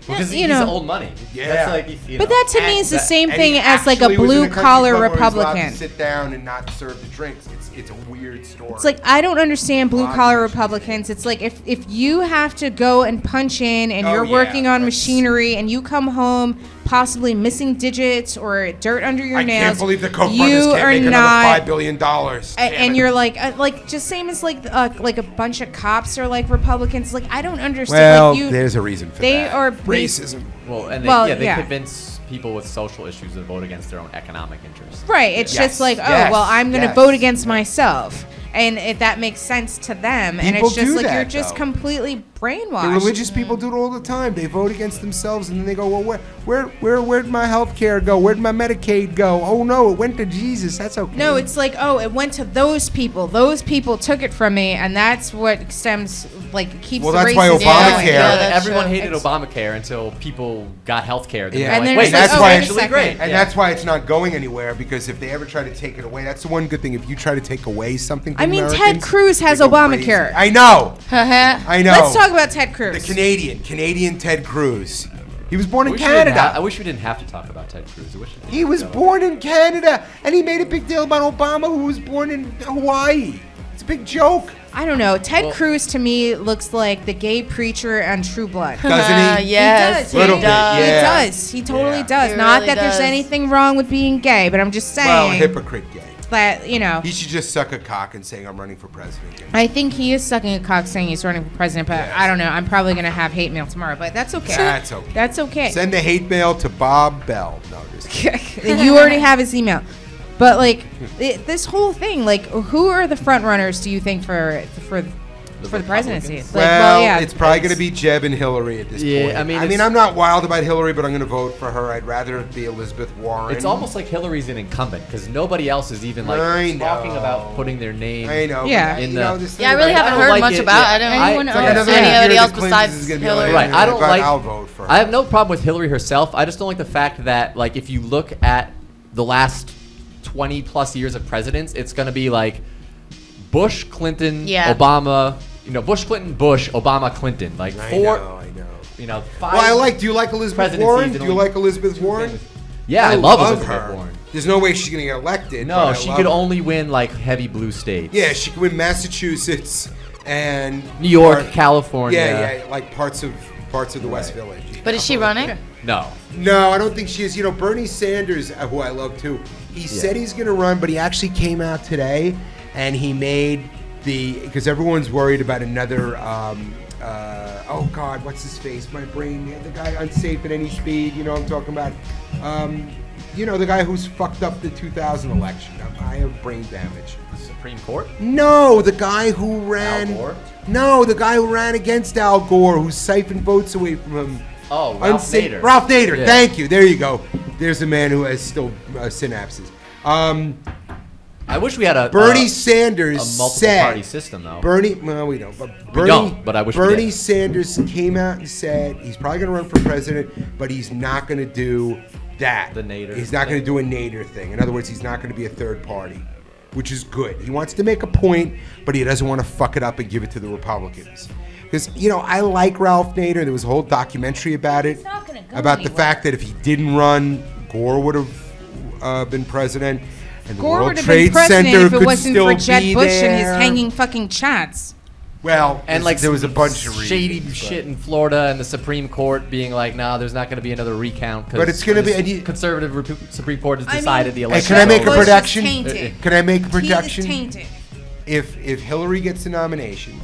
Because You he's know. old money. Yeah. That's like, But that to me is the And same he thing as like a actually was in blue country collar club where he's allowed to Republican. sit down and not serve the drinks. It's a weird story. It's like I don't understand blue Lots collar of Republicans. It's like if you have to go and punch in and Oh, you're yeah, working on that's- machinery and you come home possibly missing digits or dirt under your I nails, can't believe the Koch you brothers can't are make another not. $5 billion. And you're like just same as like a bunch of cops are like Republicans. Like I don't understand. well, like you, there's a reason for they that. are racism. Well, and they, Well, they yeah. convince people with social issues to vote against their own economic interests. right. It's Yes, just like yes, well I'm gonna yes. vote against myself. And if that makes sense to them, and People it's just do like you're that, just though. completely brainwashed. The religious people do it all the time. They vote against themselves, and then they go, "Well, where'd my health care go? Where'd my Medicaid go? Oh no, it went to Jesus. That's okay." No, it's like, oh, it went to those people. Those people took it from me, and that's what stems, like, keeps Well, the that's why racism Obamacare- going. Yeah, that's Everyone true. hated It's- Obamacare until people got health care. Yeah. And then wait, it's that's like, why oh, wait it's a actually second. great. and Yeah. that's why it's not going anywhere, because if they ever try to take it away, that's the one good thing. If you try to take away something from I mean, Ted Americans, Cruz has they go Obamacare. crazy. I know. I know. Let's talk about Ted Cruz. the Canadian Ted Cruz. He was born I in wish we didn't Canada. I wish we didn't have to talk about Ted Cruz. I wish it He was didn't. born in Canada, and he made a big deal about Obama, who was born in Hawaii. It's a big joke. I don't know. Ted Cruz to me looks like the gay preacher on True Blood. Doesn't he? Yes, He does. Little bit, yeah. He does. He totally Yeah. does. He Not really that there's does. anything wrong with being gay, but I'm just saying Well, hypocrite gay. that, you know. He should just suck a cock and saying I'm running for president. I think he is sucking a cock saying he's running for president, but Yes. I don't know. I'm probably going to have hate mail tomorrow, but that's okay. That's okay. That's okay. Send the hate mail to Bob Bell. No, just kidding. You already have his email. But, like, this whole thing, like, who are the front runners, do you think, for the presidency? Republicans? Like, Well, yeah, it's probably going to be Jeb and Hillary at this Yeah, point. I mean, I mean, I'm not wild about Hillary, but I'm going to vote for her. I'd rather it be Elizabeth Warren. It's almost like Hillary's an incumbent because nobody else is even like I talking know. about putting their name. I know. Yeah. but, In you the- know, this thing Yeah, I really about- haven't don't heard like much it, about. yeah. I don't Anyone know else? Another Yeah. anybody year else the Clintons is besides gonna be Hillary. like, Right, I don't but like- I'll vote for her. I have no problem with Hillary herself. I just don't like the fact that like if you look at the last 20 plus years of presidents, it's going to be like Bush, Clinton, Yeah. Obama. You know, Bush, Clinton, Bush, Obama, Clinton. Like I four. know. You know, five. Well, do you like Elizabeth presidencies Warren? and Do you only like Elizabeth two Warren? things. Yeah, I love Elizabeth her. Warren. There's no way she's going to get elected. but No, I she love could her. only win like heavy blue states. Yeah, she could win Massachusetts and New York, California. Yeah, like parts of the West Village. But is she running? No. No, I don't think she is. You know, Bernie Sanders, who I love too, he said he's going to run, but he actually came out today and he made because everyone's worried about another, oh God, what's his face? My brain, the guy unsafe at any speed, you know what I'm talking about? You know, the guy who's fucked up the 2000 election. I have brain damage. Supreme Court? No, the guy who ran. Al Gore? No, the guy who ran against Al Gore, who siphoned votes away from him. Oh, Ralph Nader. Ralph Nader, Yeah. thank you. There you go. There's a man who has still synapses. I wish we had a Bernie Sanders a multiple said. party system though. Well, we don't. But Bernie, don't, but I wish we Bernie did. Sanders came out and said he's probably going to run for president, but he's not going to do that. The Nader He's not going to do a Nader thing. In other words, he's not going to be a third party, which is good. He wants to make a point, but he doesn't want to fuck it up and give it to the Republicans. Because, you know, I like Ralph Nader. There was a whole documentary about it, not gonna go about the anywhere. fact that if he didn't run, Gore would have been president. And the Gore World would have Trade been president Center if it could wasn't still for Jeb be Bush and his there. hanging fucking chats. Well, And like there was a bunch of shady reasons, shit in Florida and the Supreme Court being like, "No, there's not going to be another recount." But it's gonna be- and you- conservative Supreme Court has I mean, decided the Hey, election. can I make a Bush is prediction? tainted. Can I make a He is prediction? tainted. If Hillary gets the nomination,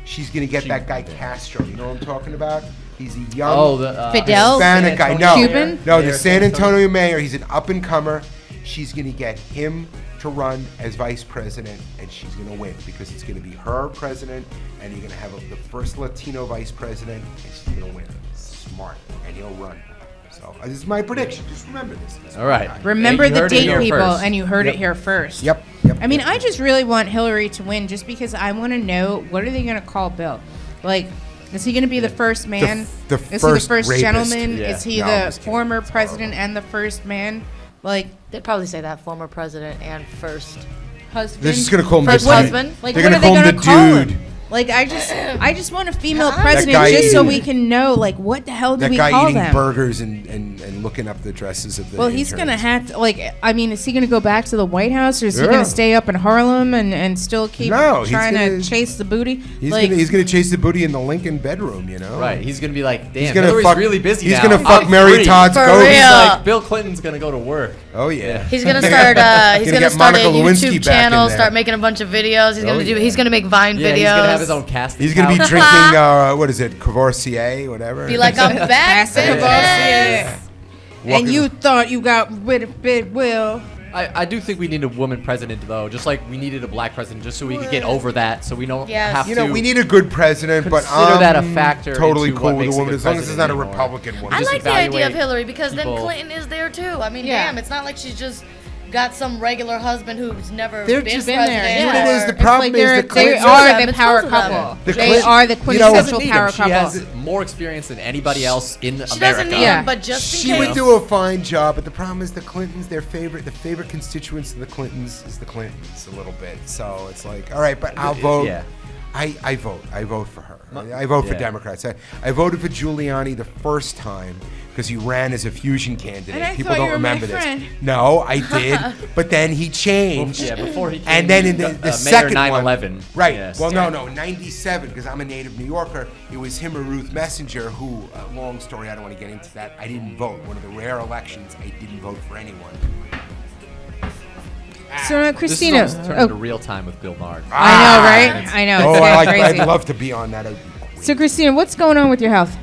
she's gonna get that guy Castro. You know what I'm talking about? He's a young Oh, the Fidel? Hispanic guy. San No, Antonio Cuban? mayor? no, the Mayor San Antonio mayor. He's an up and comer. She's gonna get him to run as vice president, and she's gonna win because it's gonna be her president, and you're gonna have the first Latino vice president, and she's gonna win. Smart, and he'll run. So this is my prediction. Just remember this. All right. Remember And you the heard it date here people, first. and you heard Yep. it here first. Yep. I mean, I just really want Hillary to win just because I want to know what are they going to call Bill? Like, is he going to be the first man? the is he the first first rapist. gentleman? Yeah. Is he No, I'm the just kidding. former It's president and the first man? Like, They'd probably say that former president and first husband? They're just gonna call him First the dude. husband? Like, They're what gonna are they call him going the to call dude. him? Like, I just want a female That president guy just so eating- we can know, like, what the hell do That we guy call eating them? burgers and looking up the dresses of the Well, he's going to interns. have to, like, I mean, is he going to go back to the White House or is he Yeah. going to stay up in Harlem and still keep No, he's trying gonna- to chase the booty? He's like, gonna chase the booty in the Lincoln bedroom, you know. Right. He's gonna be like, "Damn, He's gonna Hillary's fuck. really busy He's now. gonna fuck I'm Mary free." Todd's For goat. real. He's like, Bill Clinton's gonna go to work. Oh yeah. He's gonna start. He's Gonna gonna get start a Monica Lewinsky YouTube back in channel. there. Start making a bunch of videos. He's Oh, gonna do. yeah. He's gonna make Vine Yeah, videos. he's gonna have his own casting. He's gonna be couch. drinking what is it, Courvoisier, whatever. Be like, I'm back, Pass the bitches. Courvoisier. Walking- And you thought you got rid of Big Will. I do think we need a woman president though, just like we needed a black president, just so we could get over that, so we don't Yes. have You know, to. we need a good president, but consider that a I'm factor totally into cool what with a makes a woman good as long as it's not a president anymore. Republican one. I Just like the idea of evaluate Hillary because people. then Clinton is there too. I mean, Yeah. damn, it's not like she's just got some regular husband who's never They're been just been president. there. You know what it is? The It's problem like is they're- the they Clintons are them. the It's power both of them. couple. The They Clintons- are the you know- She quintessential doesn't need power him. She couple. has more experience than anybody else in She America. doesn't need Yeah. him, but just in She case. would do a fine job, but the problem is the Clintons, the favorite constituents of the Clintons is the Clintons a little bit. So it's like, all right, but I'll vote. Yeah. I vote. I vote for her. I vote for Democrats. I voted for Giuliani the first time because he ran as a fusion candidate. And I People thought don't you were my remember this. friend. No, I did. But then he changed. Yeah, before he came And then in the Mayor second 9/11. one, right? Yes. Well, no, 97 because I'm a native New Yorker. It was him or Ruth Messenger who. Long story. I don't want to get into that. I didn't vote. One of the rare elections I didn't vote for anyone. So now, Christina. This is turning to real time with Bill Maher. I know, right? I know. Oh, It's crazy. I'd love to be on that. So, Christina, what's going on with your health?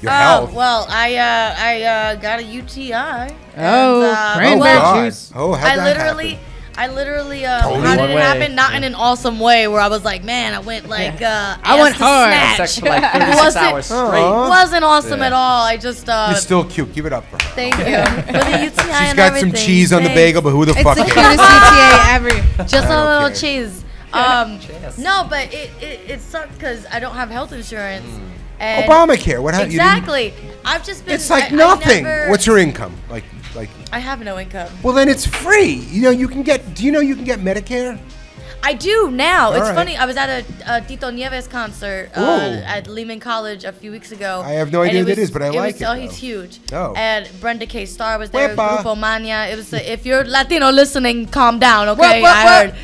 Your health. Well, I got a UTI. Oh, cranberry well, juice. Oh, how'd that happen? I literally, Totally. how did One it way. happen? Not in an awesome way where I was like, man, I went like, I went ass to hard. snatch. Sex for like 36 Wasn't- hours straight. Aw. Wasn't awesome Yeah. at all. I just, You're still cute. Give it up for her. thank you. For the UTI She's and got some everything. cheese on the Thanks. bagel, but who the It's fuck the cares? cutest UTA ever. Just I a don't little care. cheese. No, but it sucked because I don't have health insurance. And Obamacare. What happened? exactly. I've just been. It's like I nothing. never- What's your income? Like. I have no income. Well, then it's free. You know, you can get. Do you know you can get Medicare? I do now. All It's right. funny. I was at a Tito Nieves concert Ooh. at Lehman College a few weeks ago. I have no and idea it who that was- is, but I like it, Oh, though. he's huge. Oh. And Brenda K. Starr was there. Wepa. Grupo Mania. It was. If you're Latino listening, calm down, okay? What? I heard.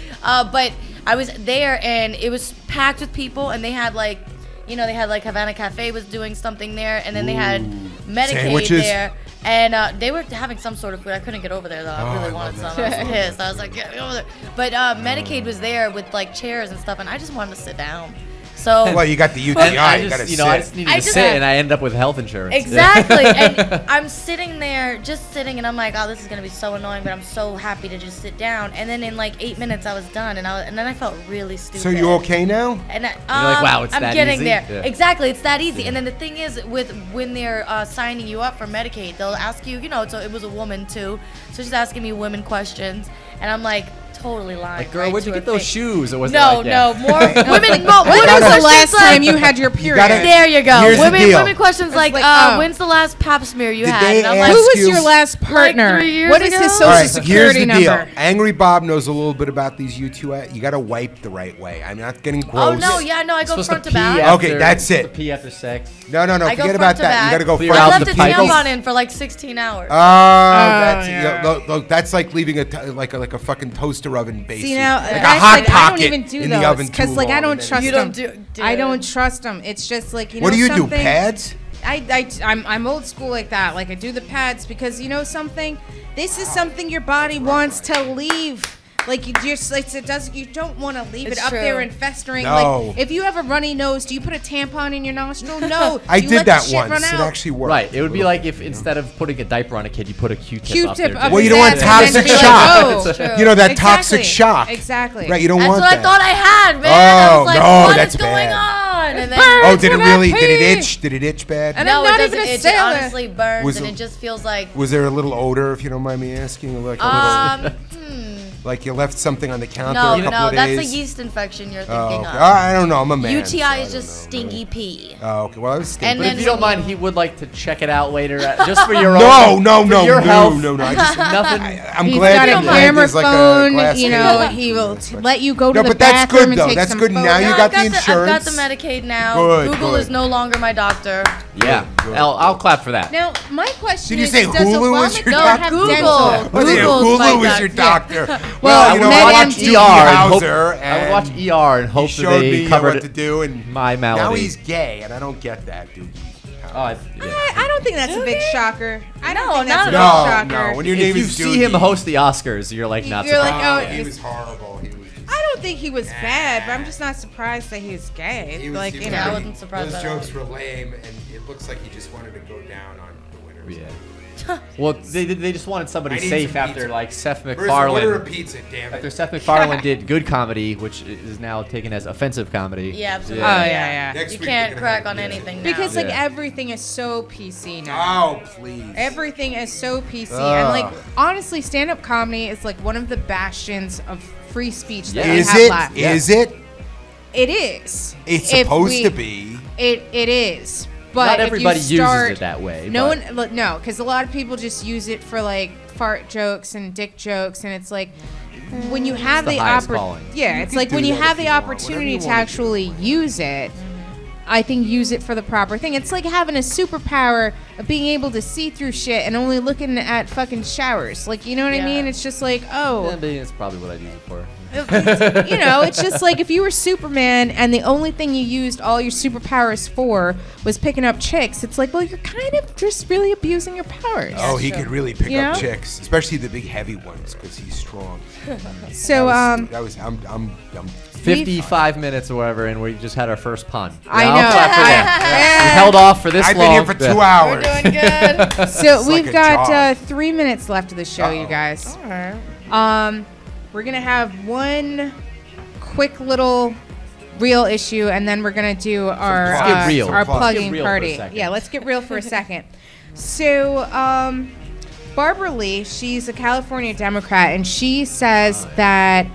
But I was there, and it was packed with people, and they had like. They had like Havana Cafe was doing something there, and then they had Medicaid Sandwiches? there, and they were having some sort of food. I couldn't get over there though. I really wanted some. I was pissed. I was like, get me over there. But Medicaid was there with like chairs and stuff, and I just wanted to sit down. So Well, you got the UTI. I you got to just, sit. I just needed I to just- sit, and I end up with health insurance. exactly, and I'm sitting there, just sitting, and I'm like, oh, this is gonna be so annoying, but I'm so happy to just sit down. And then in like 8 minutes, I was done, and then I felt really stupid. So you okay now? And like, wow, it's I'm that getting easy? there. Yeah. Exactly, it's that easy. And then the thing is, when they're signing you up for Medicaid, they'll ask you, so it was a woman too, so she's asking me women questions, and I'm like totally lying. Like, girl, right where'd to you her get those face. shoes? Or was No, it like, more women. When was the last time you had your period? gotta- There you go. Here's the deal. Women questions like, like, oh. when's the last pap smear you Did had? they And I'm ask like, Who was you- your last partner? 3 years What is ago? his All social right, here's security the number? deal. Angry Bob knows a little bit about these UTI. You got to wipe the right way. I'm not getting gross. oh no, yeah, no, I go supposed front to to pee back. after, Okay, that's it. To pee after sex. No, I go forget front about to that. back. You got to go Clear front. I out left the the pipes. tampon in for like 16 hours. That's yeah. look, that's like leaving like a fucking toaster oven base. See now, like a guys, hot like, I pocket don't even do in those the oven because too like I long, don't and then- trust You them. don't do- I don't trust them. It's just like What do you do? something? Pads? I'm old school like that. Like I do the pads because you know something. This is something your body wants to leave. Like you just like it does. You don't want to leave It's it up there true. and festering. No. Like if you have a runny nose, do you put a tampon in your nostril? No. I You did let the that shit once. run It out. actually worked. Right. It would be like if instead of putting a diaper on a kid, you put a Q-tip, up there. Q-tip up Well, you his don't want ass and then toxic be like, shock. oh. It's true. You know that Exactly. toxic shock. Exactly. Right. You don't That's want what that. I thought I had, man. I Oh, was like, no, what that's is going bad. on? And then Oh, did it when I really? Did it pee. itch? Did it itch bad? And no, I'm not it even doesn't a itch. It sailor. honestly burns, Was and it- it just feels like Was there a little odor, if you don't mind me asking? Like a little, like you left something on the counter no, a couple no, of that's days? a yeast infection you're Oh, thinking okay. of. I don't know. I'm a man. UTI so I is don't just know. stingy pee. Oh, okay. Well, I was And But then if you don't when mind, he would like to check it out later, just for your No, own. no, for no, your no, health. no. I just, Nothing. I'm He's glad got that a you had camera this, like, a phone, glass you case. know, he will let you go to No, the but that's bathroom good, and though. take That's some good. Now photos. you No, got the I've got insurance. the Medicaid now. Good, Google good. is no longer my doctor. Yeah. Good. I'll clap for that. Now, my question Did you is, say does Hulu was Obamacare your No, doctor? have Google. dental? Oh, yeah, Google's my Hulu was your doctor. doctor. Well, you know, Med I M watched D. Doogie and hope- Howser, I would watch and ER and hope he that showed they me covered what to do, and my malady. now he's gay, and I don't get that, Doogie. Oh, yeah. I don't think that's a big shocker. I don't No, think that's a not big at all. shocker. No, when your If name you is see Doogie. him host the Oscars, you're like not You're like, surprised. oh, he was horrible. He was just, I don't think he was bad, but I'm just not surprised that he was gay. he was, Like, he you was Yeah, I know. wasn't surprised Those at all. jokes were lame, and it looks like he just wanted to go down on the winners. Yeah. Well, they just wanted somebody I need safe some after pizza. like Seth Order a MacFarlane. pizza, damn After it. Seth MacFarlane did good comedy, which is now taken as offensive comedy. Yeah, absolutely. Oh, yeah. Next You week can't we're gonna crack have- on yeah. anything now. Because like Yeah. everything is so PC now. Oh, please. Everything is so PC, and like Ugh. honestly, stand-up comedy is like one of the bastions of free speech that Yeah. we Is have it? left. Is it? It is. It's If supposed we- to be. It is. But Not if you everybody uses start- it that way. No but- one, look, no, because a lot of people just use it for like fart jokes and dick jokes, and it's like, when you have the the highest calling. yeah, You it's can like do when you that have if the you want, whatever opportunity you to wanna do. actually use it. I think use it for the proper thing. It's like having a superpower of being able to see through shit and only looking at fucking showers. Like, you know what I mean? It's just like, Yeah, but it's probably what I'd use it for. you know, it's just like if you were Superman and the only thing you used all your superpowers for was picking up chicks, it's like, well, you're kind of just really abusing your powers. Oh, he could really pick You up know? chicks, especially the big heavy ones, because he's strong. So, I'm 55 minutes or whatever, and we just had our first pun. I Yeah, know. I'll clap for that. We held off for this I've long. been here for 2 hours. We're doing good. So It's we've like a got job. 3 minutes left of the show, you Uh-oh. guys. Alright. We're gonna have one quick little real issue, and then we're gonna do our Let's get real. our Some plugs. plugging Get real for a party. second. Yeah, let's get real for a second. So, Barbara Lee, she's a California Democrat, and she says that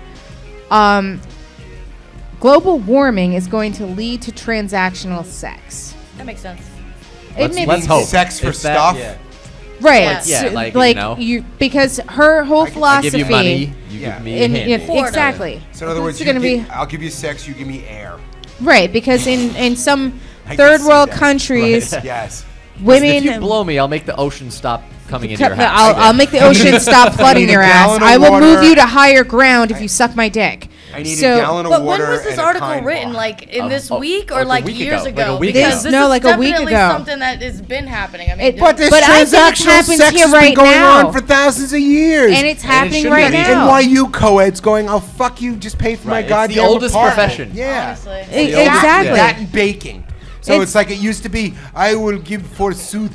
global warming is going to lead to transactional sex. That makes sense. Let's hope. Sex for If that- stuff? yeah. Right. Yeah. So, Yeah, like, you know. because her whole I philosophy. I give you money, you Yeah. give me in, handy. Quarter. exactly. So in other words, It's gonna be I'll give you sex, you give me air. right because in some I can third see world that. countries, Yes. women. If you blow me, I'll make the ocean stop coming into your I'll, house. I'll make the ocean stop flooding need a your ass. gallon of I will move water. you to higher ground if you suck my dick. I need So- a gallon of But water. when was this and a article kind written? bar. Like in this Oh, week like or a like week years ago. ago? Like a week Because ago. this No, is like a week definitely ago. something that has been happening. I mean, But this But I think it transactional happens sex here has right been going now. on for thousands of years. And it's happening shouldn't right be. now. NYU co-eds going, I'll fuck you, just pay for my Right, it's goddamn the oldest apartment. profession. Yeah. honestly. Exactly. That and baking. So It's- it's like it used to be, I will give forsooth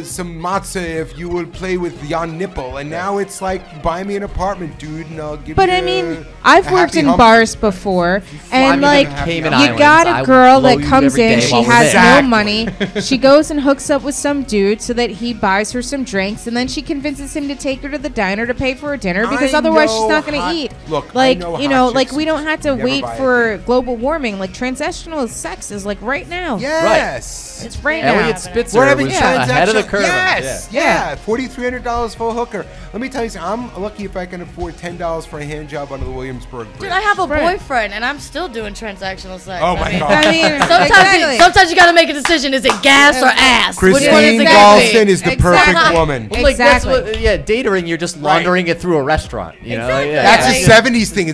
some matzah if you will play with yon nipple. And now it's like, buy me an apartment, dude, and I'll give But you I mean, I've a worked happy in hump. bars before, fly and me to like the Cayman you Islands, got I a will girl blow that you comes every in, day she while we're has there. no money. She goes and hooks up with some dude so that he buys her some drinks, and then she convinces him to take her to the diner to pay for her dinner because I otherwise she's know not going hot- to eat. look, I like know you hot know, like chicks we don't have to never wait buy a for thing. global warming. Like transactional sex is like right now. Yes. It's right now. Elliot Spitzer We're having was ahead of the curve. Yes, Yeah. yeah. $4,300 for a hooker. Let me tell you something. I'm lucky if I can afford $10 for a hand job under the Williamsburg Bridge. Dude, I have a Right. boyfriend and I'm still doing transactional sex. Oh I my mean, God. I mean, exactly. Sometimes you gotta make a decision. Is it gas or ass? Which one is Christine it Exactly. Galston is the Exactly. perfect woman. Well, like, that's Exactly. what, yeah, datering, you're just laundering it through a restaurant. You know? Exactly. Yeah. That's Like- a '70s thing.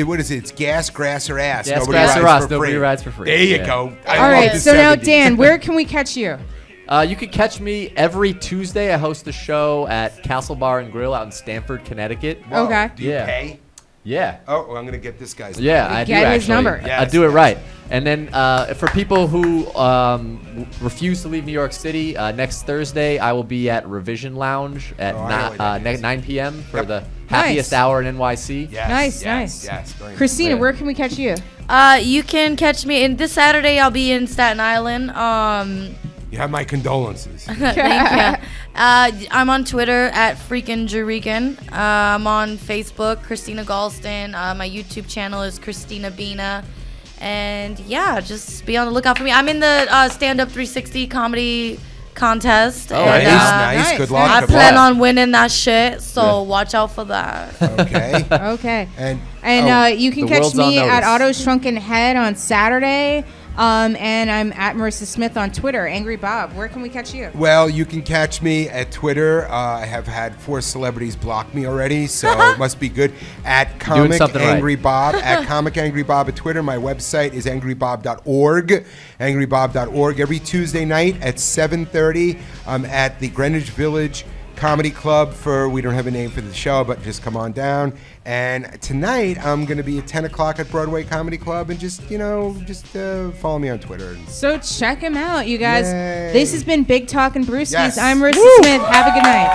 What is it? It's gas, grass, or ass. Gas, Nobody grass, or rides ass. for Nobody free. rides for free. There you Yeah. go. I All love right. the So now, 70s. Dan, where can we catch you? You can catch me every Tuesday. I host a show at Castle Bar and Grill out in Stamford, Connecticut. Whoa, Okay. Do you Yeah. pay? Yeah. Oh, well, I'm gonna get this guy's. Yeah, I do Get actually. his number. I Yes, do it yes. right. And then for people who refuse to leave New York City, next Thursday I will be at Revision Lounge at Oh, I know what that is. 9 p.m. for Yep. the happiest Nice. hour in NYC. Yes, Nice, yes, nice. Yes, very Christina, Yeah. where can we catch you? You can catch me this Saturday. I'll be in Staten Island. You have my condolences. Thank you. I'm on Twitter at freaking Jurican. I'm on Facebook, Christina Galston. My YouTube channel is Christina Bina. And yeah, just be on the lookout for me. I'm in the Stand Up 360 comedy contest. Oh, and, nice, nice. nice. Good luck. I good plan luck. on winning that shit, so Yeah. watch out for that. Okay. Okay. And You can The catch world's on me at notice. Otto's Shrunken Head on Saturday. And I'm at Maryssa Smith on Twitter. Angry Bob, where can we catch you? well, you can catch me at Twitter. I have had 4 celebrities block me already, so it must be good. At doing Comic something Angry right. Bob. At Comic Angry Bob at Twitter. My website is angrybob.org. Angrybob.org. Every Tuesday night at 7:30, I'm at the Greenwich Village Comedy Club we don't have a name for the show, but just come on down. And tonight I'm going to be at 10 o'clock at Broadway Comedy Club, and just follow me on Twitter. So check him out, you guys. Yay. This has been Big Talk and Brewskis. Yes. I'm Maryssa Smith. Have a good night.